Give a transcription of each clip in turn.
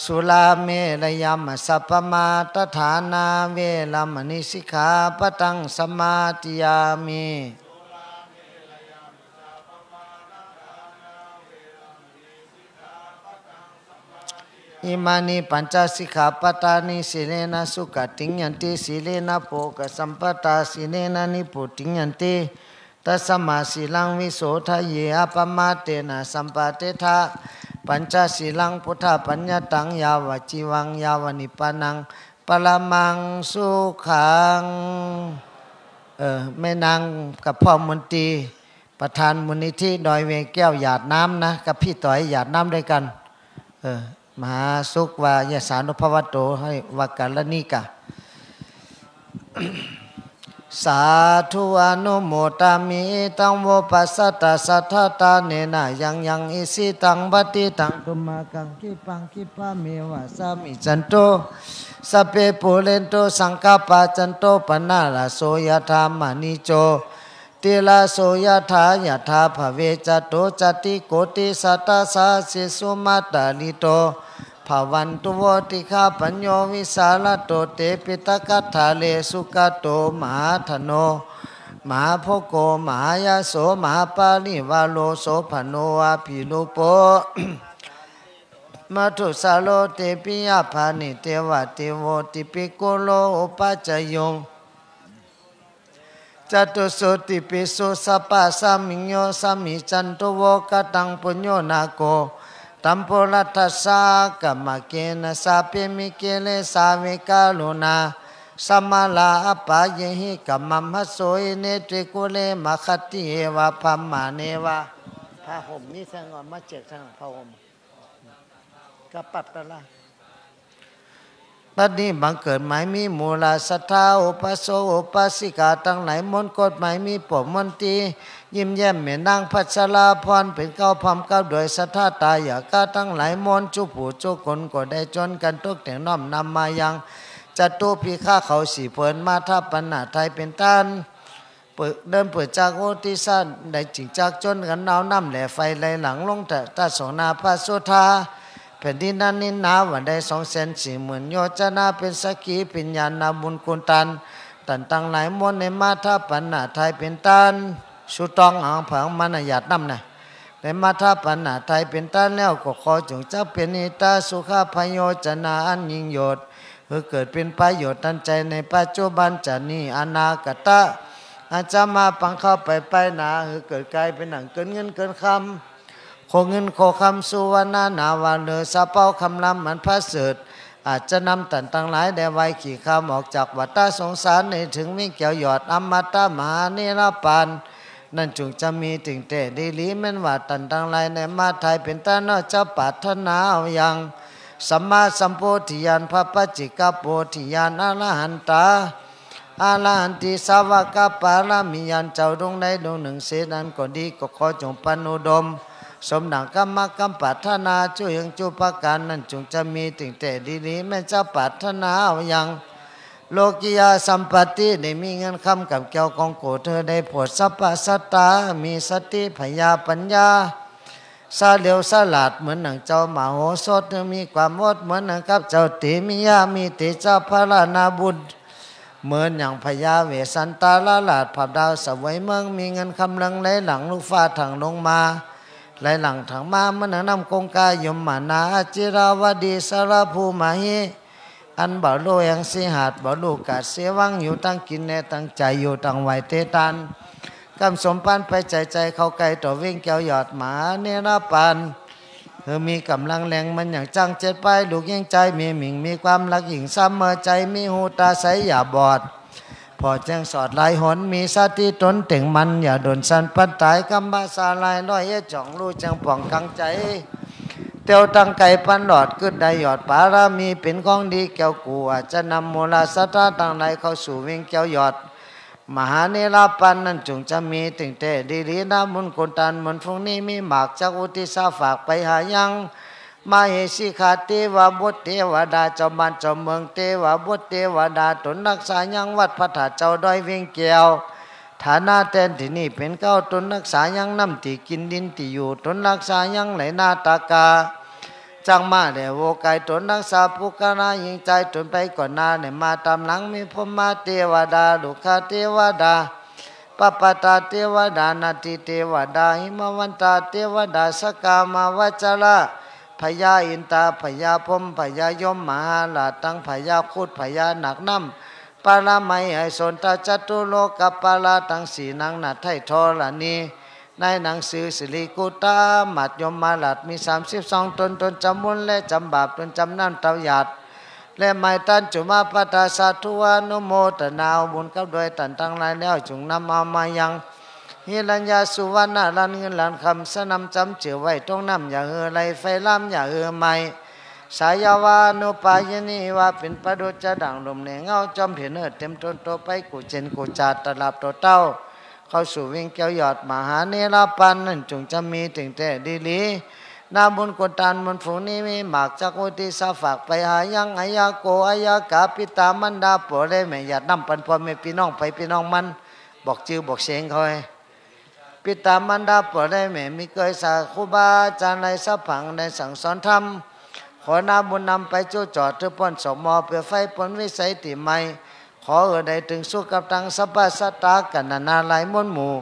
สุลาเมรยามสัพพมาตฐานาเวรมณีสิกขาปะทังสมาธิยามิอิมานิปัญจสิกขาปทานิสีเลนะสุขติยันติสีเลนะโภคสัมปตาสีเลนะนิพุติยันติตัสมาสีลังวิโสทะเยอปมาเตนะสัมปะเตทะปัญจสีลังพุทธปัญญาตังยาวจีวังยาวนิพพานังปรมังสุขังแม่นางกับพ่อมนตรีประธานมูลนิธิดอยเวงแก้วหยาดน้ำนะกับพี่ต่อยหยาดน้ำด้วยกันมหาสุขวายสานุภวโตให้วากาลนิกาสาธุอนุโมทามิตังโวปัสสตาสัทธาตาเนนะยังอิสิตังบัติตังตุมากังคิปังคิปะเมวะสามิจันโตสัพเพปุเรนโตสังฆปะจันโตปนะระโสยถามณิโจติลาโสยถายถาภเวจโตจติโกติสัตตาสาสิสุมาตาลิโตภวันตุโวติฆาปัญโยวิสาลโตเตปิตกัฏฐาเลสุกโตมหาธโนมหาโพโกมหายาโสมหาปาลิวาโลโสภโนอาภิโลโปมัทุสาโลเตปิยภานิเทวะเทโวติปิโกโลอุปัจจยงจตุสุติปิสุสัพพะสัมมิโยสัมมิจันโตโวกตังปุญโญนาโกตัมโพรัตถสากัมมะเกนะสาเปมิเกเลสาเวกาลุนาสัมมาลาอปะเยหิกัมมัมหโสยเนติกุเลมะคติเอวะพัมมาเนวะผ้าห่มนี่ทั้งอ่อนมาเจ็ดทั้งผ้าห่มกระปัดตะละบัดนี้บังเกิดหมายมีมูลศรัทธาอุปโสอุปสิกาทั้งหลายมนต์กฎหมายมีปกมนตรียิ้มแย้มแม่นางพัชราพรเป็นเก้าพำเก้าโดยศรัทธาตายากาทั้งหลายมนต์จุผู้จุคนก็ได้จนกันทุกแต่งน้อมนำมายังจัตุพิฆาเขาสีเพินมาทับปัญหาไทยเป็นต้านเดินเปิดจากโอติสันได้จิงจากจนกันหนาวน้ำแหล่ไฟไหลหลังลงแต่ตาสงนาพระสุธาแผ่นดินนั้นนินนาวันได้240,000 โยชนาเป็นสักขีปิญญาณบุญคุณตันตั้งหลายมวลในมาทับปัญหาไทยเป็นต้านสุตองอ่างผังมันหยาดน้ำนะในมาทับปัญหาไทยเป็นต้านแล้วก็ขอจงเจ้าเป็นนิตาสุขพโยชนาอันยิ่งโยชน์เพื่อเกิดเป็นประโยชน์ทันใจในปัจจุบันจะนี้อนาคตะอาจจะมาปังเข้าไปนาเพื่อเกิดกลายเป็นหนังเกินเงินเกินคำโคเงินโคคำสุวรรณนาวาเลอสะเป้าคำลำมันพระเสดอาจจะนำตันตั้งหลายได้ไว้ขี่คำออกจากวัฏสงสารในถึงวิ่งเกี่ยวหยอดอมตะมหาเนรปานนั่นจงจะมีถึงแต่ดีลีแม้นว่าตันตั้งหลายในมาไทยเป็นตานอจะปรารถนาเอาอย่างสัมมาสัมโพธิญาณพระปัจจิกโพธิญาณอรหันตาอาลาหันติสาวกปารามิญาณเจ้าดวงใดดวงหนึ่งเสนั้นก็ดีก็ขอจงปนุดมสมดังกรรมกรรมปรารถนาช่วยยังจุปการนั้นจงจะมีถึงแต่ดีๆแม้จะปรารถนาเอาอย่างโลกิยาสัมปติได้มีเงินคำกับเกี่ยวของโกเธอได้โปรดสัพพสัตตามีสติพยาปัญญาซาเหลียวสลาดเหมือนหนังเจ้ามโหสถมีความอดเหมือนหนังกับเจ้าติมิยามีเตเจ้าพระรานาบุตรเหมือนอย่างพญาเวสันตาลาลาดผับดาวสวยเมืองมีเงินคำลังไหลหลังลูกฟ้าถังลงมาไหลหลังถังมาเมื่อนำกงกายมมานาจิราวดีสารภูมาหิอันบ่าวโลยังสิหาดบ่าวลูกกาเสวังอยู่ตั้งกินแน่ตั้งใจอยู่ตั้งไหวเตตันกำสมพันไปใจเข้าไกลต่อวิ่งเกี่ยวหยอดหมาเนรปานมีกำลังแรงมันอย่างจังเจ็ดไปลูกยังใจมีหมิ่งมีความรักหญิงซ้ำเมื่อใจมีหูตาใสอย่าบอดพอแจ้งสอดลายหนมีสติตนเต่งมันอย่าโดนสันปันตายกำบาสาลายน้อยจ่องรู้จังป่องกังใจเตียวตั้งไก่ปันหลอดขึ้นได้หยอดปารามีเป็นของดีแก้วกูอาจจะนำมูลสัตว์ตั้งในเข้าสู่วิ่งแก้วหยอดมหาเนรปันนั้นจงจะมีถึงแต่ดีๆนะมุนคนตันมุนพรุ่งนี้มีหมากจากอุทิศฝากไปหายังมาเหสิขาเทวบุตรเทวดาเจ้าบ้านเจ้าเมืองเทวบุตรเทวดาตนรักษายังวัดพระธาตุเจ้าดอยเวียงแก้วฐานะแทนที่นี่เป็นเก้าตนรักษายังน้ำที่กินดินที่อยู่ตนรักษายังไหลนาตากา จังมาเดโวไกตนรักษาปุกนายิงใจตนไปก่อนนาเนี่ยมาตามหลังมีพมมาเทวดาดุขเทวดาปปตาเทวดานาติเทวดาหิมวันตาเทวดาสกามาวจระพญาอินตาพญาพมพญายมมหาลาตั้งพญาคุดพญาหนักน้ำปารามัยไอสนตาจตุโลกปาลาตั้งสีนางนาไทยทอลานีในหนังสือสิริกุตามัดยมมาลัดมี32ตนจำมุนและจำบาปตนจำนั่นเตาหยาดและไม่ตันจุมาปตาสาธุวานุโมตนาบุญกับโดยตันตั้งหลายแล้วจุงนำมายังฮิรัญญาสุวรรณลันเงินลันคำสนำจำเจือไว้ตรงน้ำอย่าเหือไรไฟล้ำอย่าเหือไม่สายาวานุปายนีว่าเป็นประดุจดังลมในเงาจอมเพียนเต็มต้นโตไปกูเจนกูจาตลับตัวเต้าเข้าสู่วิ่งเกี่ยวยอดมหาเนรปันนั่นจงจะมีถึงแต่ดีลีนาบุญกดตันบุญฝูงนี้มีหมากจากอุติสาฝากไปหายังอายาโกอายากาปิตามันดาปวดได้แม่หยาดน้ำปันพอแม่พี่น้องไปพี่น้องมันบอกจื้อบอกเสียงเขาให้ปิตามันดาปวดได้แม่มีเคยสาคูบาจารย์ในสัพพังในสั่งสอนธรรมขอนาบุญนำไปจู้จอดทุกพ้นสมอเพื่อไฟผลวิสัยติไม่ขอได้ถึงสุขกับตังสัพพสัตตากันนาลายมนหมู่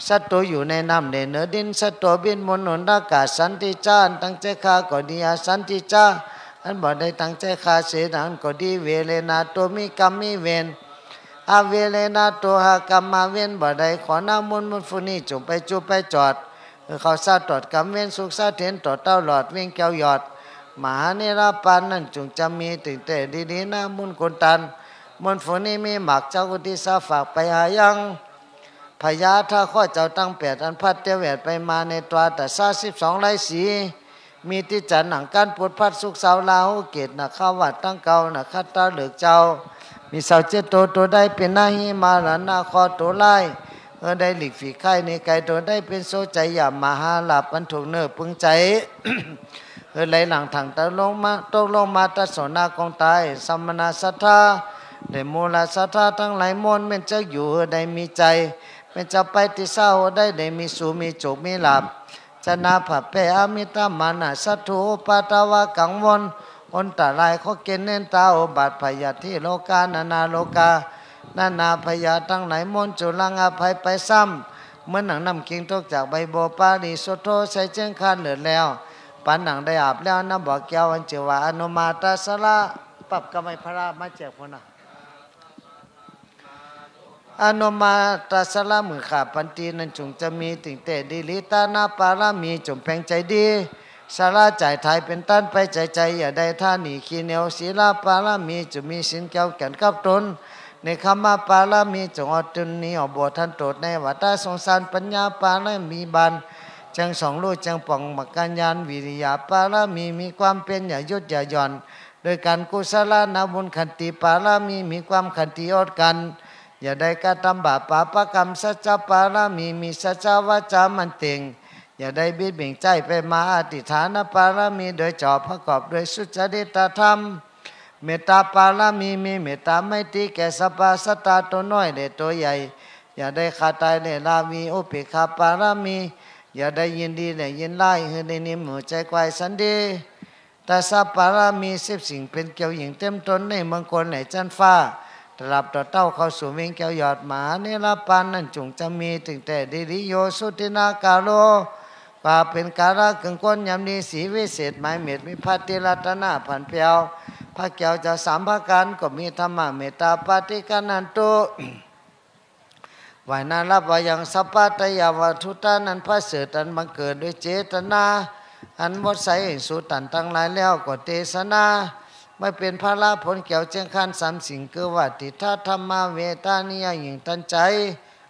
สัตว์ตัวอยู่ในน้ำในเนื้อดินสัตว์ตัวบินมนหนุนอากาศสันติจ้าตั้งใจข้าก็ดีอาสันติจ้าอันบ่ได้ตั้งใจข้าเสียดังก็ดีเวเลนาตัวมีกรรมมีเวรอาเวเลนาตัวหากรรมมาเวรบ่ได้ขอน้ำมุนฟุนีจงไปจูไปจอดเขาซาตอดกรรมเวรสุขซาเถนต่อเต้าหลอดวิ่งแก้วยอดมหาเนรปานนั่นจงจะมีถึงแต่ดีๆนะมุนคนตันมนฝนนี้มีหมักเจ้ากุฏิสาฝากไปหายังพญาถ้าข้อเจ้าตั้ง8อันพัดเตวแหวดไปมาในตัวแต่32ไร่สีมีที่จันหนังการปุดพัดสุกสาวลาหูเกตนะข้าวัดตั้งเก่านะคัตตาเหลือกเจ้ามีสาวเจตตัวได้เป็นหน้าหิมาหลานนาคอตัวไล่ได้หลีกฝีไข่ในไก่ตัวได้เป็นโซใจหยาบมหาหลับอันถูกเนื้อพึงใจไหลหลังถังตะลงมาตกลงมาตัดสนากองตายสัมมนาสัทธาได้มูลสัทธาทั้งหลายมนเป็นเจ้าอยู่ได้มีใจเป็นเจ้าไปที่เศร้าได้มีสูมีโจกมีหลับจนาผับเปอมิตามานะสัตถุปาตาวะกังวลอนตะลายเขาเกณฑ์เน้นตาโอบาดพยาธิโลกานาโลกานานาพยาทั้งหลายมนจุลังอภัยไปซ้ำเมื่อหนังน้ำกิงตกจากใบโบปาดีโซโทใส่เจ้งคานเหลือแล้วปันหนังได้อาบแล้วน้ำบ่อแก้วอันเจวาอนุมาตาสละปรับกำไมพระมาแจกคนน่ะอนุมาตาสละมือขาปันตีนั้นจงจะมีถึงแต่ดีลิตานาปารามีจงแปลงใจดีสาราจ่ายไทยเป็นต้นไปใจอย่าได้ท่าหนีขี้เหนียวศีลาปารามีจะมีสินแก้วแก่นกับตนในคำมาปารามีจงอดตนนี้ออกบวชท่านโตดในวัฏสงสารปัญญาปารามีบันจังสองลูกจังป่องมักการยานวิริยาปารามีความเป็นอย่ายุดอย่าหย่อนโดยการกุศลนาบุญขันติปารามีความขันติอดกันอย่าได้กระทำบาปปาปกรรมสัจจปารามีสัจจวาจามันเต็งอย่าได้บิดเบ่งใจไปมาอธิษฐานปารามีโดยจอบประกอบด้วยสุจริตธรรมเมตตาปารามีเมตตาไม่ตีแก่สรรพสัตว์ตัวน้อยเด็กตัวใหญ่อย่าได้ขาดตายในลามีอุเบกขาปารามีอย่าได้ยินดีและยินไล่ให้ในนิ่มหัวใจควายสันดีแต่สัพปารามี10สิ่งเป็นเกี่ยวหญิงเต็มตนในเมืองคนในจันฟ้าตราบต่อเต้าเข้าสู่วิ่งแก้วยอดหมาเนรปานนั่นจงจะมีถึงแต่ดิริโยสุตินากาโลว่าเป็นการะกึ่งก้นยำดีสีวิเศษหมายเม็ดมีพัติรัตนาผันเพียวพระแก้วจะสามพระการก็มีธรรมะเมตตาปฏิกานันตุวายนารับว่ายังสัพพะตยาวัตถุตานั้นพระเสด็จอันบังเกิดด้วยเจตนาอันวดใสสุตันทั้งหลายแล้วก็เทศนาไม่เป็นภาระผลเกี่ยวเจียงคัน3สิ่งคือว่าติทาธรรมเวทานิยหญิงตันใจ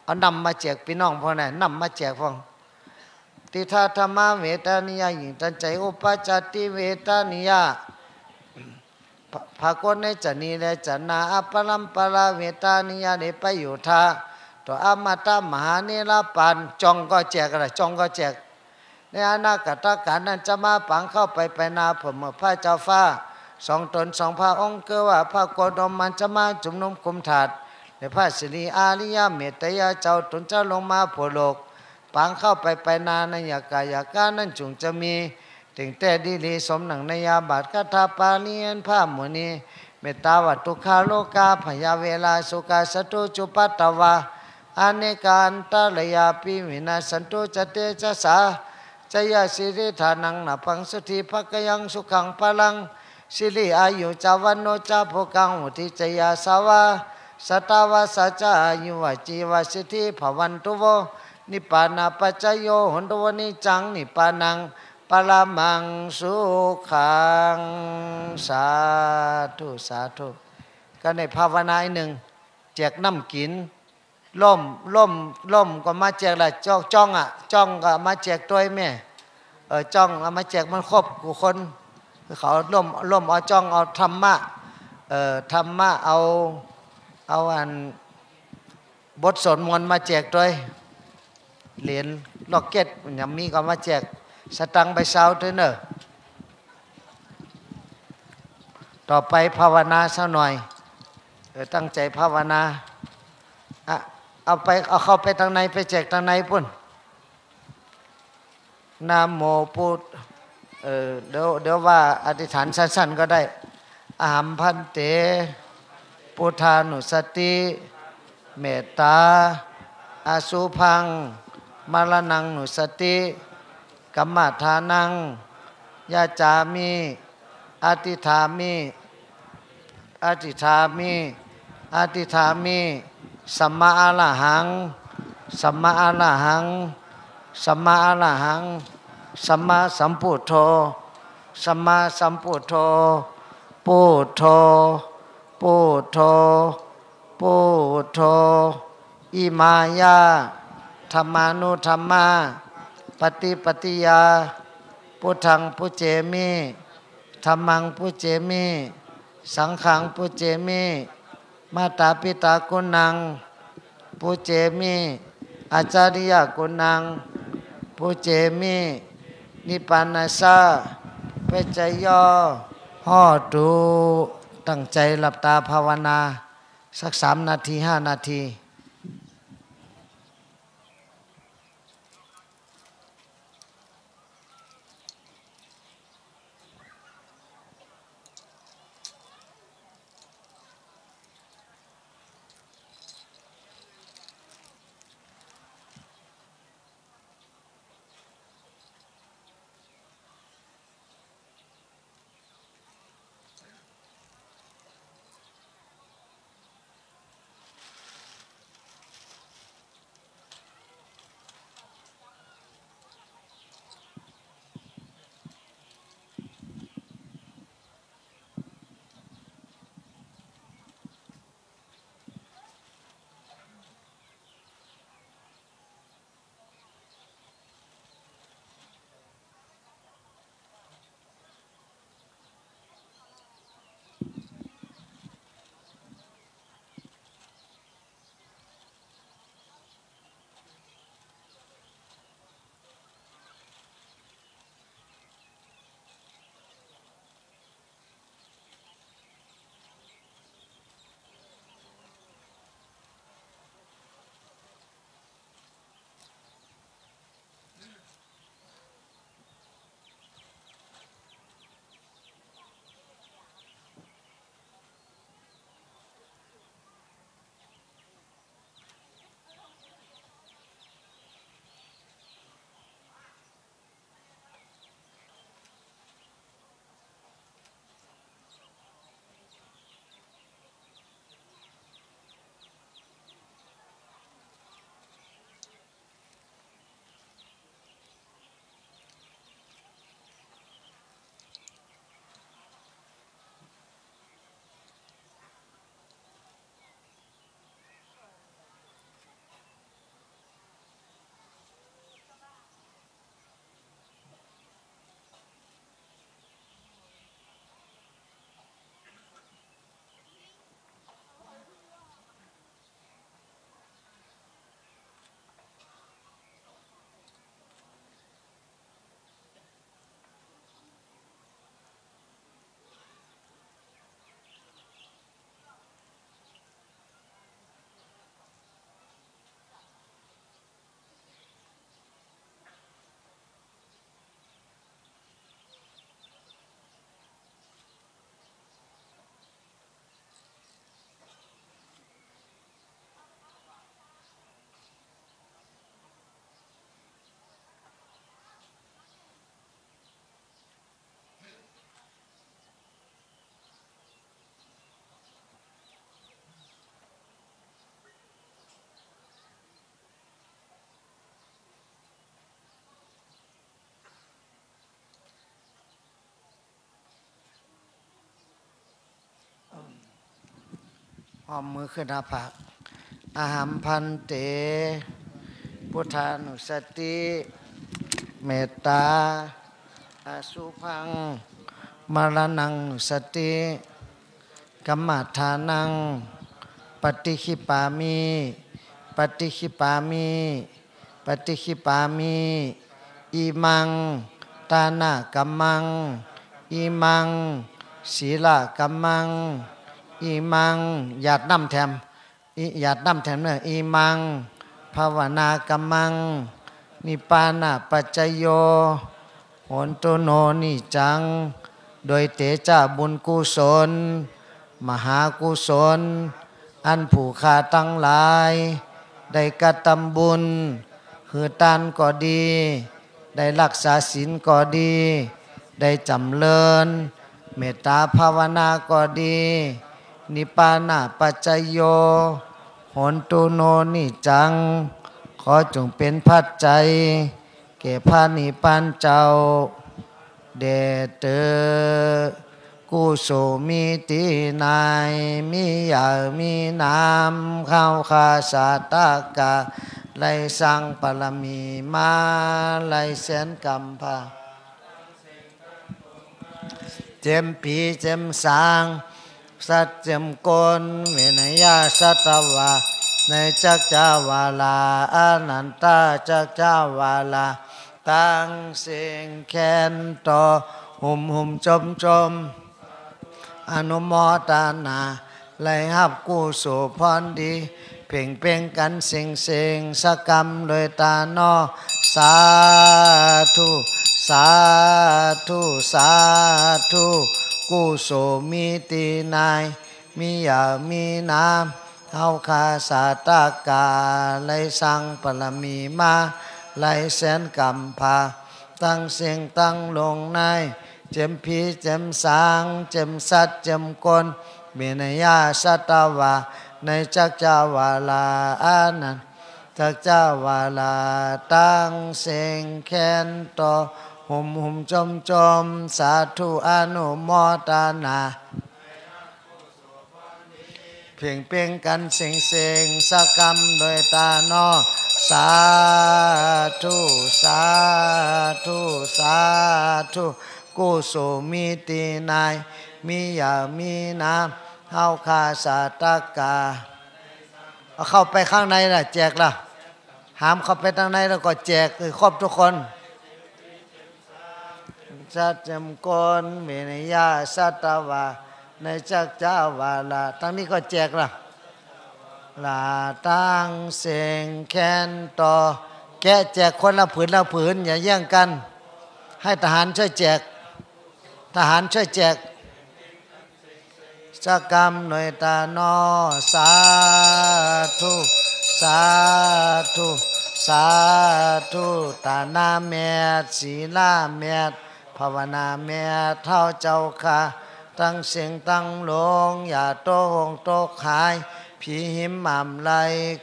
เอานำมาแจกพี่น้องพ่อไหนนำมาแจกฟังติทาธรรมเวทานิยหญิงตันใจอุปจจติเวทานิยภาคในจันนีและจันนาอปรัมปราเวทานิยเนปโยธาตัวอมตะมหาเนรปันจองก็แจกอะไรจองก็แจกในอนาคตการนั้นจะมาปังเข้าไปนาผมพระเจ้าฟ้า2 ตน 2พระองค์เกว่าพระโกดมมันจะมาจุมนุมคุมถาดในพระสิริอาริยเมตยาเจ้าตนจะลงมาโผโลกปังเข้าไปนาในยากายาการนั้นจงจะมี ถึงแต่ดีลีสมหนังในยาบาทคาถาปาเนียนผ้าหมุนีเมตตาวัตตุคาโลกาพยาเวลาสุกาสตุจุปัตตวาอเนกาอันตรยาปิวินาสันตุจเตจสาจยาสิริธานังนาพังสุธีภกยังสุขังพลังสิริอายุจาวันโนจาภกังอุทิจยาสาวาสตาวาสัจอายุวจีวสิทธิภวันตุโวนิปานาปัจจโยหนตุวนิจังนิปานังปรมังสุขังสาธุสาธุก็ในภาวนาหนึ่งแจกน้ำกินล่มก็มาแจกละจ้องอ่ะจ้องก็มาแจกตัวแม่จ้องเอามาแจกมันครบกูคนเขาล่มเอาจ้องเอาธรรมะธรรมะเอาอันบทสวดมนต์มาแจกตัวเหรียญล็อกเก็ตยังมีก็มาแจกสตังค์ไปเช้าด้วยเนอะต่อไปภาวนาสักหน่อยตั้งใจภาวนาเอาเข้าไปทางในไปแจกทางในพุ่นนะโมพุทธเดี๋ยวว่าอธิษฐานสั้นๆก็ได้อะหัมพันเตพุทธานุสติเมตตาอสุภังมรณังนุสติกัมมัฏฐานังยาจามิอธิฐามิสัมมาอรหังสัมมาสัมพุทโธพุทโธอิมายาธรรมานุธรรมาปฏิยาพุทธังพุเจมิธัมมังพุเจมิสังฆังพุเจมิมาตาปิตากุณังพุเจมิอาจาริยกุณังพุเจมินิพพานัสสะเปจโยหอตุตั้งใจหลับตาภาวนาสัก3 นาที5 นาที อมมือขึ้นหน้าผากอาหัมพันเตพุทธานุสติเมตตาอสุภังมรณังนุสติกัมมัฏฐานังปฏิขิปามิปฏิขิปามิปฏิขิปามิอิมังตานะกัมมังอิมังศีลกัมมังอิมังหยาดน้ำแถมหยาดน้ำแถมเนี่ยอิมังภาวนากัมมังนิปานะปัจจโยโหนตุโนนิจังโดยเตจาบุญกุศลมหากุศลอันผู้ขาตั้งหลายได้กระทำบุญคือทานก็ดีได้รักษาศีลก็ดีได้จำเริญเมตตาภาวนาก็ดีนิพพานะปัจจโยโหนตุโนนิจังขอจงเป็นปัจจัยแก่พระนิพพานเจ้าเดเตกุโสมิตินายมิยามีนามเข้าคาสาตากาไลสังปรมีมาไลเสนกัมพาเจมปีเจมสางสัจเจมกลเวนยาสัตวาในจักจาวาลาอนันตาจักจาวาลาตั้งเสียงแคนต่อหุ่มจมอนุโมทนาไลหับกู้สู่พรดีเพ่งกันเสียงสกรรมโดยตานอสาธุสาธุสาธุกู้สู่มีตีนายมียามีน้ำเฮาคาสาตากาไลสังปรมีมาไลแสนกัมพาตั้งเสียงตั้งลงในเจมพีเจมสางเจมสัตเจมกลเมนยาสัตวาในจักจาวาลาอานันจักจาวาลาตั้งเสียงแคนต่อหุ่มจมสาธุอนุโมทนาเพ่งกันเสียงสกรรมโดยตานอสาธุสาธุสาธุกุโสมิตินายมียามีน้ำเฮาคาสาตากาเอาเข้าไปข้างในล่ะแจกล่ะหามเข้าไปทางในแล้วก็แจกคือครอบทุกคนสัจจมกลเมนยาสัตวาในจักจาวาลาทั้งนี้ก็แจกล่ะลาตั้งเสียงแคนต่อแกะแจกคนละผืนอย่าแย่งกันให้ทหารช่วยแจกทหารช่วยแจกสักกรรมหน่วยตานอสาธุสาธุสาธุตานาเมตศีลาเมตภาวนาเมตเท่าเจ้าค่ะตั้งเสียงตั้งลงอย่าโตหงโตขายผีหิมหม่ำไหล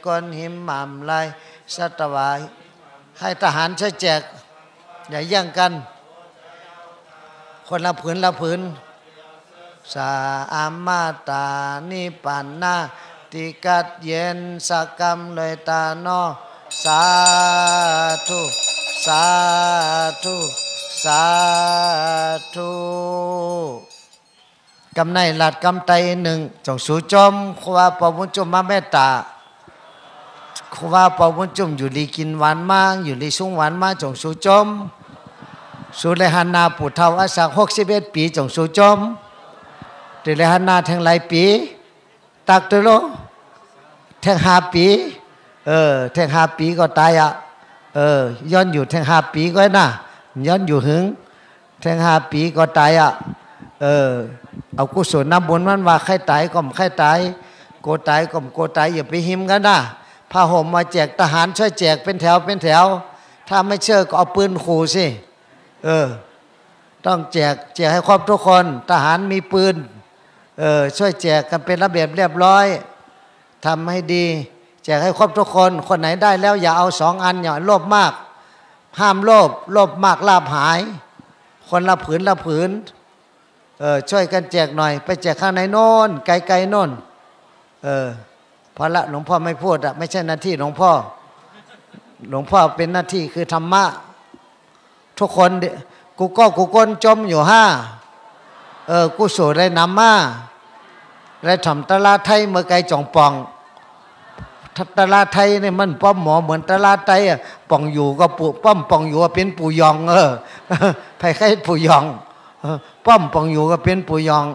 ก้นหิมหม่ำไหลสัตวายให้ทหารช่วยแจกอย่าแย่งกันคนละผืนสาอามาตานิปันนาติกัดเย็นสกรรมเลยตานอสาธุสาธุสาธุกำในหลัดกำไตหนึ่งจงสู่จมขวาปอมุจุมมาเมตตาขวาปอมุจุมอยู่ลีกินหวานมาอยู่ลีสุ่งหวานมาจงสู่จมสุเลหันนาปุเทาอาศัก61 ปีจงสู่จมเดเลหันนาแทงหลายปีตักตัวโลแทง5 ปีแทง5 ปีก็ตายอ่ะย้อนอยู่แทง5 ปีก็น่ะย้อนอยู่หึงแทง5 ปีก็ตายอ่ะเอากุศลน้ำบุญมันว่าใครตายก็ใครตายโกตายก็โกตายอย่าไปหิมกันนะผ้าห่มมาแจกทหารช่วยแจกเป็นแถวถ้าไม่เชื่อก็เอาปืนขู่สิต้องแจกให้ครบทุกคนทหารมีปืนช่วยแจกกันเป็นระเบียบเรียบร้อยทำให้ดีแจกให้ครบทุกคนคนไหนได้แล้วอย่าเอา2 อันอย่าโลภมากห้ามโลภมากลาภหายคนละผืนช่วยกันแจกหน่อยไปแจกข้างในโน่นไกลๆโน่น พอละหลวงพ่อไม่พูดอะไม่ใช่หน้าที่หลวงพ่อเป็นหน้าที่คือธรรมะทุกคนกูก้นจมอยู่กูสูได้นำมาได้ทำตลาดไทยเมื่อไกลจ่องปองตลาดไทยเนี่ยมันป้อมหมอเหมือนตลาดไทยอ่ะป่องอยู่ก็ปู่ป้อมป่องอยู่ก็เป็นปู่ยองไผใครปู่ยองป้อมป่องอยู่ก็เป็นปู่ยอง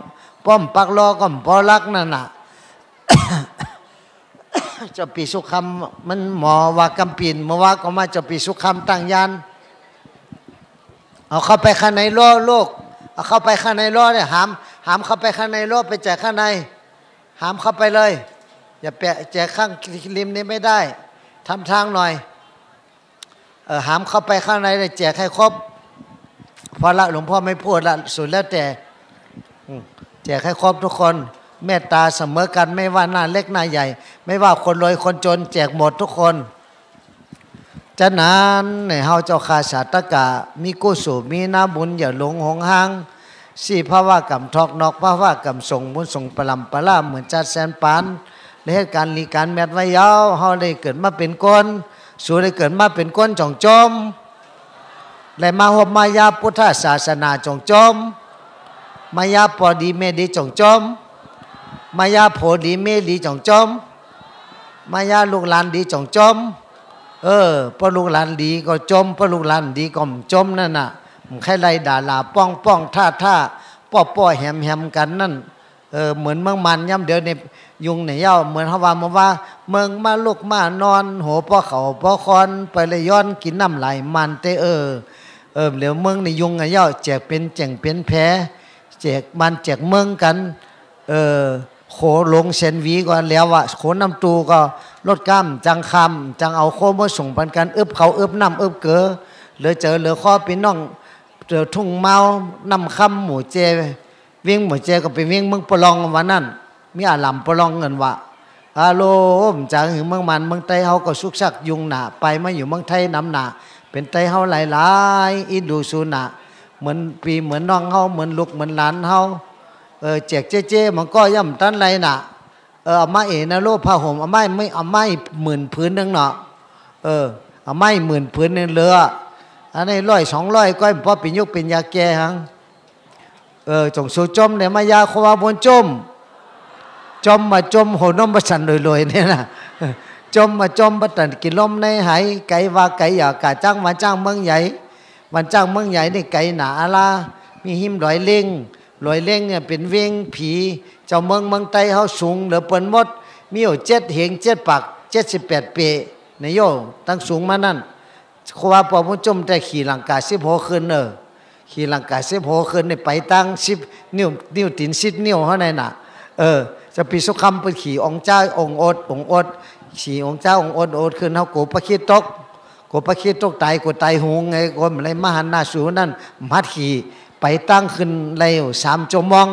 ป้อมปักล้อก็ปอลักนั่นน่ะ เจ้าปีสุขคำมันหมอว่ากำปินมาว่าก็มาเจ้าปีสุขคำตั้งยันเอาเข้าไปข้างในล้อโลกเอาเข้าไปข้างในล้อเนี่ยหามเข้าไปข้างในล้อไปแจกข้างในหามเข้าไปเลยอย่าแปะแจกข้างริมนี้ไม่ได้ทำทางหน่อยหามเข้าไปข้างในเลยแจกให้ครบพอละหลวงพ่อไม่พูดละสุดแล้วแต่แจกให้ครบทุกคนเมตตาเสมอกันไม่ว่าหน้าเล็กหน้าใหญ่ไม่ว่าคนรวยคนจนแจกหมดทุกคนจะนานในเฮาเจ้าคาสาตกะมีกุศลมีน้ำบุญอย่าหลงหงหางสี่ภาวะกรรมทอกนอกภาวะกรรมส่งบุญส่งปลำปลาเหมือนจัดแสนปานในเหตุการณ์ลีการแมดไว้ยาวเฮาได้เกิดมาเป็นคนสู่ได้เกิดมาเป็นคนจ่องจมและมาหบมายาพุทธศาสนาจ่องจมมายาพอดีเมดีจ่องจมมายาโผดีเมดีจ่องจมมายาลูกหลานดีจ่องจมพอลูกหลานดีก็จมพอลูกหลานดีก็จมนั่นน่ะใครไล่ด่าลาป้องท่าป้อแหมกันนั่นเหมือนเมืองมันย่ำเดี๋ยวในยุงในเย้าเหมือนเขาว่าเมืองมาลูกมานอนโหป้อเขาป้อคอนไปเลยย้อนกินน้ำไหลมันเตเหลียวเมืองในยุงในเย้าแจกเป็นแจงเป็นแพ้แจกมันแจกเมืองกันโขลงเซนวีก่อนแล้วโขน้ำตูก็ลดกล้ามจังคำจังเอาโคมาส่งปันกันเขาน้ำเก๋อเหลือเจอเหลือข้อเป็นน้องเจอทุ่งเมาน้ำคำหมูเจวิ่งหมูเจก็ไปวิ่งเมืองปลองวันนั้นมีอาลำปลองเงินวะฮัลโหลจากเมืองมันเมืองไทยเขาก็สุกซักยุงหนาไปมาอยู่เมืองไทยน้ำหนาเป็นไทยเขาหลายอินดูซูนาเหมือนปีเหมือนน้องเขาเหมือนลูกเหมือนหลานเขาแจกเจ๊มันก็ย่ำตันไรน่ะเอาไม้นะโลผ้าห่มเอาไม้หมื่นผืนนึงเนาะเอาไม้หมื่นผืนนึงเรืออันนี้100-200ก็พอเป็นยุคเป็นยาแก่ฮังจงสู้จมเนี่ยมายาขวาบนจมมาจมโหน้ำประชันลอยๆเนี่ยนะจมมาจมประตันกินลมในหายไก่ว่าไก่อยากกะจ้างมาจ้างเมืองใหญ่วันจ้างเมืองใหญ่นี่ไก่หนาอะไรมีหิมลอยเล่งเนี่ยเป็นเวงผีเจ้าเมืองไทยเขาสูงเหลือเปิ้นมดมีอยู่7 เหง 7 ปาก78 เปในโยตั้งสูงมานั่นขวาปอมุจมแต่ขี่หลังกา16 คืนขี่หลังกา16 คืนนี่ไปตั้ง10 นิ้วตีน10 นิ้วเท่านั้นน่ะจะปีสุคำเป็นขี่องค์เจ้าองค์อดขี่องค์เจ้าองค์อดขึ้นเขาโกปะคิดตกตายกูตายหงไงคนอะไรมหันนาสูนั่นมัดขี่ไปตั้งขึ้นเร็ว3 ชั่วโมง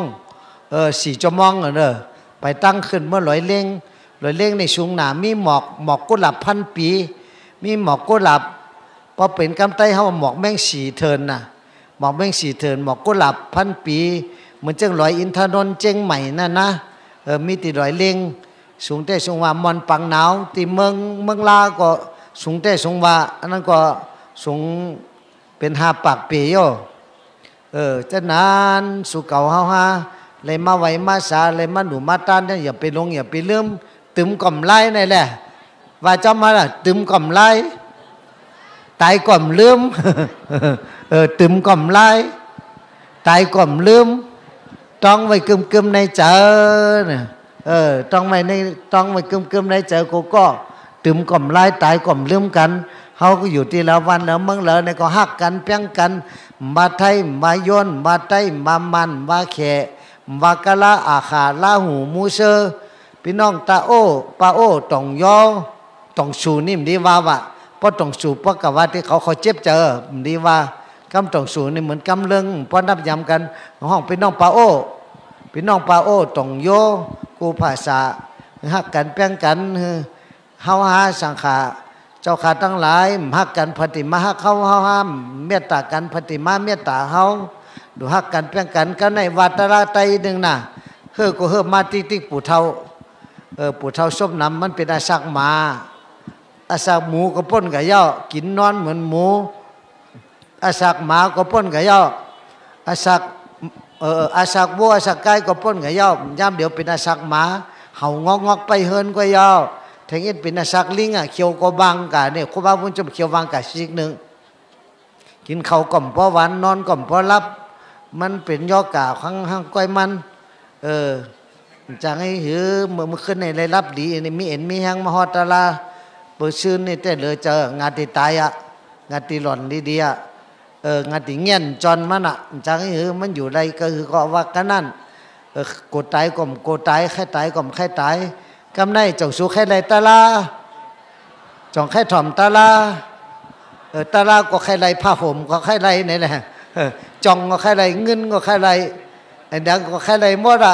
4 ชั่วโมงไปตั้งขึ้นเมื่อลอยเล่งในสูงหนามีหมอกกุหลาบ1,000 ปีมีหมอกกุหลาบพอเป็นกำไตเขาหมอกแมงสีเทินน่ะหมอกแมงสีเทินหมอกกุหลาบ1,000 ปีเหมือนจังลอยอินทนนท์เจงใหม่นั่นนะมีติลอยเล่งสูงแต่สูงว่ามอนปังหนาวที่เมืองลาก็สูงแต่สูงว่าอันนั้นก็สูงเป็น5 ปากเปียจะนานสุเก่าเฮาเลยมาไว้มาสาเลยมาหนูมาตานเนี่ยอย่าไปลงอย่าไปลืมตึมก่อมไล่นี่แหละว่าจำมาล่ะตึมก่อมไล่ตายก่อมลืมตึมก่อมไล่ตายก่อมลืมต้องไว้กึมในใจเนี่ยต้องไว้กึมในใจกูก็ตึมก่อมไล่ตายก่อมลืมกันเขาก็อยู่ที่ละวันแล้วเมืองแล้วเนี่ยก็ฮักกันเพียงกันมาไทยมาย้อนมาไทยมามันมาแขมากะละอาขาลาหูมูเซอพี่น้องตาโอปาโอต้องยอต้องสูนิ่มดีว่าวะเพราะต้องสูเพราะกับว่าที่เขาเจ็บเจอดีว่ากำต้องสูนี่เหมือนกำเลิงเพราะนับยำกันห้องพี่น้องปาโอต้องโยกูภาษาฮักกันเพียงกันเฮาหาสังขาเจ้าข้าทั้งหลายฮักกันปฏิมาฮักเขาห้ามเมตตากันปฏิมาเมตตาเฮาดูฮักกันเพียงกันก็ในวัตระไตนึงน่ะก็มาติ๊กปู่เท่า ปู่เท่าส้มน้ำมันเป็นอาสักหมาอาสักหมูก็ป้นกับย่อกินนอนเหมือนหมูอาสักหมาก็ป้นกับย่ออาสักอาสักวัวอาสักไก่ก็ป้นกับย่อย่ำเดี๋ยวเป็นอาสักหมาเห่างอกไปเฮินก็ย่อถึงอินเป็นอาสักลิงเขียวก็บางกะเนี่ยครูบาบุญจะเขียวบางกะสิกหนึ่งกินข้าวก่อมพอหวานนอนก่อมพอรับมันเป็นย่อกะข้างก้อยมันจะให้หือเมื่อขึ้นในได้รับดีนี่มีเอ็นมีแห้งมาฮอตลาเปิดชื่นนี่แต่เลยเจองานตีตายงานตีหล่อนดีๆงานตีเงี้ยนจอนมันจะให้หือมันอยู่ใดก็คือก็ว่ากันนั่นโกตายก่อมโกตายแค่ตายก่อมแค่ตายกำไรจงสู้แค่ไรตาลาจงแค่ถ่อมตาลาตาลาก็แค่ไรผ้าห่มก็แค่ไรนี่แหละจองก็แค่ไรเงินก็แค่ไรดังก็แค่ไรหมด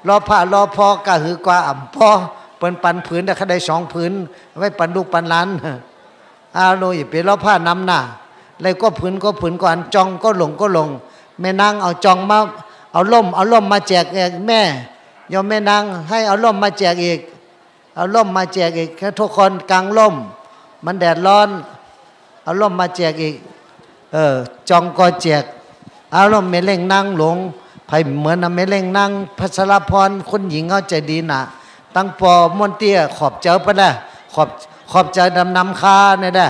รอผ้ารอพอกะหือกว่าอ่ำพอเปิ้นปันผืนแต่แค่ได้2 ผืนไว้ปันลูกปันหลานโลยไปรอผ้านำหน้าเลยก็ผืนก่อนจองก็หลงแม่นางเอาจองมาเอาล่มมาแจกแม่ยอมแม่นางให้เอาล่มมาแจกอีกเอาล่มมาแจกอีกแค่ทุกคนกลางล่มมันแดดร้อนเอาล่มมาแจกอีกจองก็แจกเอาล่มไม่เล่งนั่งหลงไผเหมือนไม่เล่งนั่งพัชรพรคนหญิงเขาใจดีนะตั้งปอมวนเตี้ยขอบเจอปะนะขอบเจอนำคาเนี่ยได้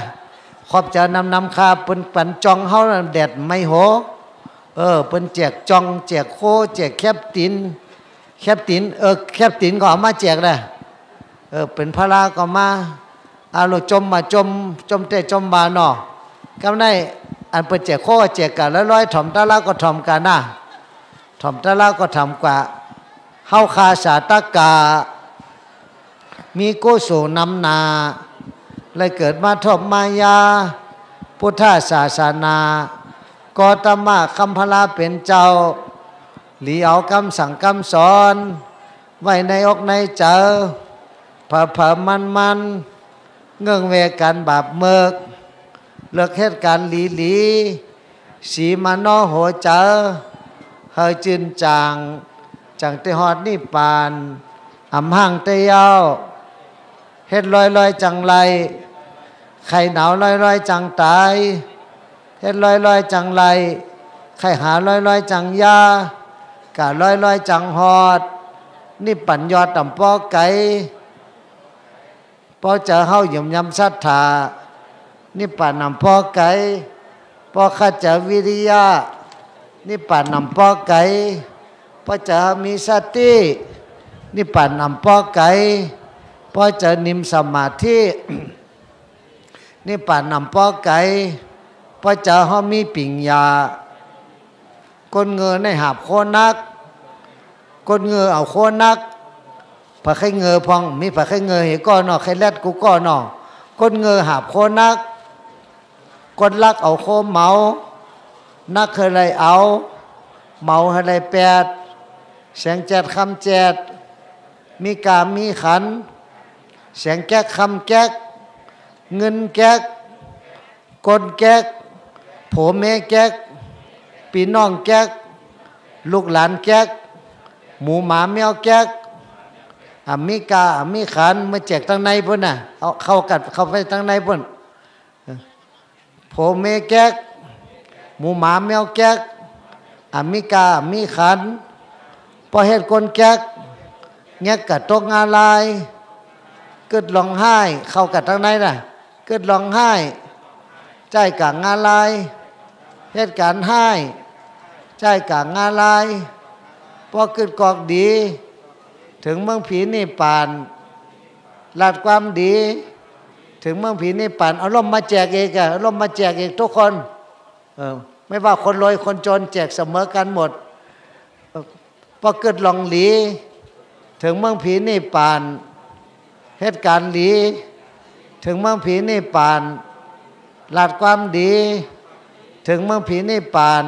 ขอบเจอนำคาเปิ้นปันจองเฮาแดดไม่โหเปิ้นแจกจองแจกโคแจกแคบตินแคบตินก็เอามาแจกเลยเป็นพระราก็มาเอาโลจมเตะจมบาเนาะกำไนอันเปิ้นแจกโคแจกกันแล้วร้อยถ่อมตาลาก็ถ่อมกันนะถ่อมตาลาก็ทำกว่าเฮาคาสาตกามีโกโสนำนาเลยเกิดมาทบมายาพุทธศาสนากตมะคัมภลาเป็นเจ้าหลีเอาคำสั่งคำสอนไว้ในอกในใจเผามันเงื่องเวกันบาปเมิกเลิกเหตุการณ์หลีสีมานอโหเจอเฮยจืนจางจังเตหอดนี่ปานอำห่างเตยาวเฮ็ดลอยจังไรไข่หนาวลอยจังตายเฮ็ดลอยจังไรไข่หาลอยจังยากะลอยจังหอดนี่ปั่นยอดต่ำปอไก่ปอเจอเฮาหย่มยำศรัทธานี่ปั่นนำปอไก่ปอข้าเจอวิริยะนี่ป่านนำปอไก่พอจะมีสตินี่ป่านนำปอไก่พอจะนิมสมาธินี่ป่านนำปอไก่พอจะเขามีปิ่งยาคนเงยในหาบโคนักคนเงยเอาโคนักพอใครเงยพองมีพอใครเงยเห็นก้อนอใครแลดกูก้อนอคนเงยหาบโคนักคนลักเอาโคเมานักเคยไรเอาเมาอะไรแปดเสียงแจดคำแจดมีกามีขันเสียงแก๊กคำแก๊กเงินแก๊กกนแก๊กโผเมแก๊กปีน้องแก๊กลูกหลานแก๊กหมูหมาแมวแก๊กมีกามีขันมาแจกตั้งในพุ่นน่ะเอาเข้าไปตั้งในพุ่นโผเมแก๊กหมูหมาแมวแก๊กมีกามีขันพอเห็ดคนแก๊กเงี้ยกัดตกงาลายเกิดร้องไห้เข้ากัดทางในน่ะเกิดร้องไห้ใจกะงาลายเหตุการณ์ให้ใจกะงาลายพอเกิดกอกดีถึงเมืองผีนี่ป่านลาดความดีถึงเมืองผีนี่ป่านเอาล่มมาแจกเองเอาล่มมาแจกเองทุกคนไม่ว่าคนรวยคนจนแจกเสมอกันหมดพอเกิดลองหลีถึงเมืองผีนี่ป่านเหตุการณ์หลีถึงเมืองผีนี่ป่านลาดความดีถึงเมืองผีนี่ป่าน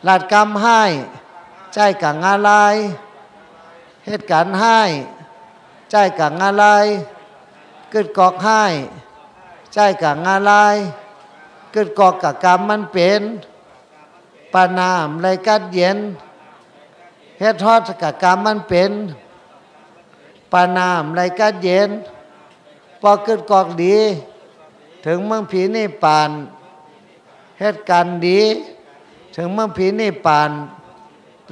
ลาดกรรมให้ใจกังงาลายเหตุการณ์ให้ใจกังงาลายเกิดกอกให้ใจกังงาลายเกิดกอกกับกรรมมันเป็นปานามไรกัดเย็นเฮ็ดทอดกับกรรมมันเป็น ปานามไรกัดเย็นพอเกิดกอกดีถึงเมืองผีนิพพานเหตุการณ์ดีถึงเมืองผีนิพพาน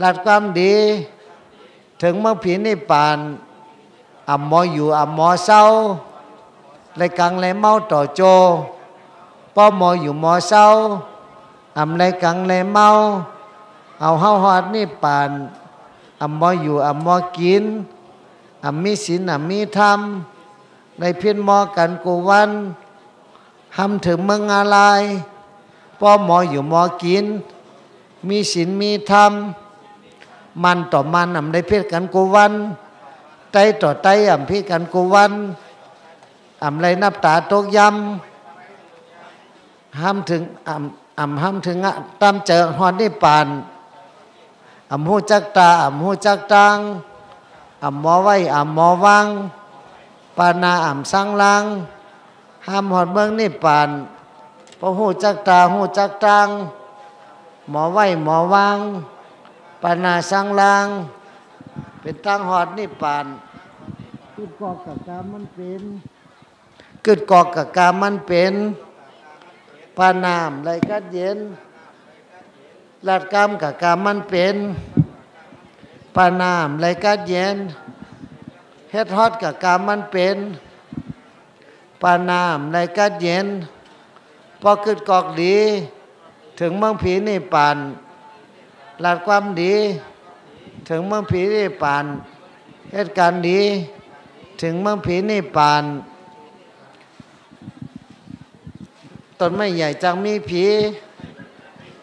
รัดความดีถึงเมืองผีนิพพานอ่ำหมออยู่อ่ำหมอเศร้าเลยกังเลยเมาต่อโจป้อหมออยู่หมอเศร้าอ่ำเลยกังเลยเมาเอาเฮาฮอดนิพพานอ่ำหมออยู่อ่ำหมอกินอ่ำมีศีลอ่ำมีธรรมในเพียนหมอกันกูวันทำถึงเมืองอะไรป้อหมออยู่หมอกินมีศีลมีธรรมมันต่อมันอ่ำได้เพียนกันกูวันไตต่อไตอ่ำพี่กันกูวันอ่ำไรนับตาตกยำห้ามถึงห้ามถึงตามเจอฮอนนิพพานอ่ำหูจักตาอ่ำหูจักตังอ่ำหมอไว้อ่ำหมอวังปานาอ่ำสังลังห้ามหอดเมืองนิพพานพอหูจักตาหูจักตังหมอไว้หมอวังปานาสังลังเป็นทางหอดนิพพานกึดกอกกับกามมันเป็นกึดกอกกับกามมันเป็นปานามไรกัดเย็นลาดกามกับกามมันเป็นปานามไรกัดเย็นเฮ็ดฮอดกับกามมันเป็นปานามไรกัดเย็นพอกึดกอกดีถึงเมืองผีนิพพานลาดความดีถึงเมืองผีนิพพานเหตุการณ์ดีถึงเมืองผีนิพพานต้นไม้ใหญ่จังมีผี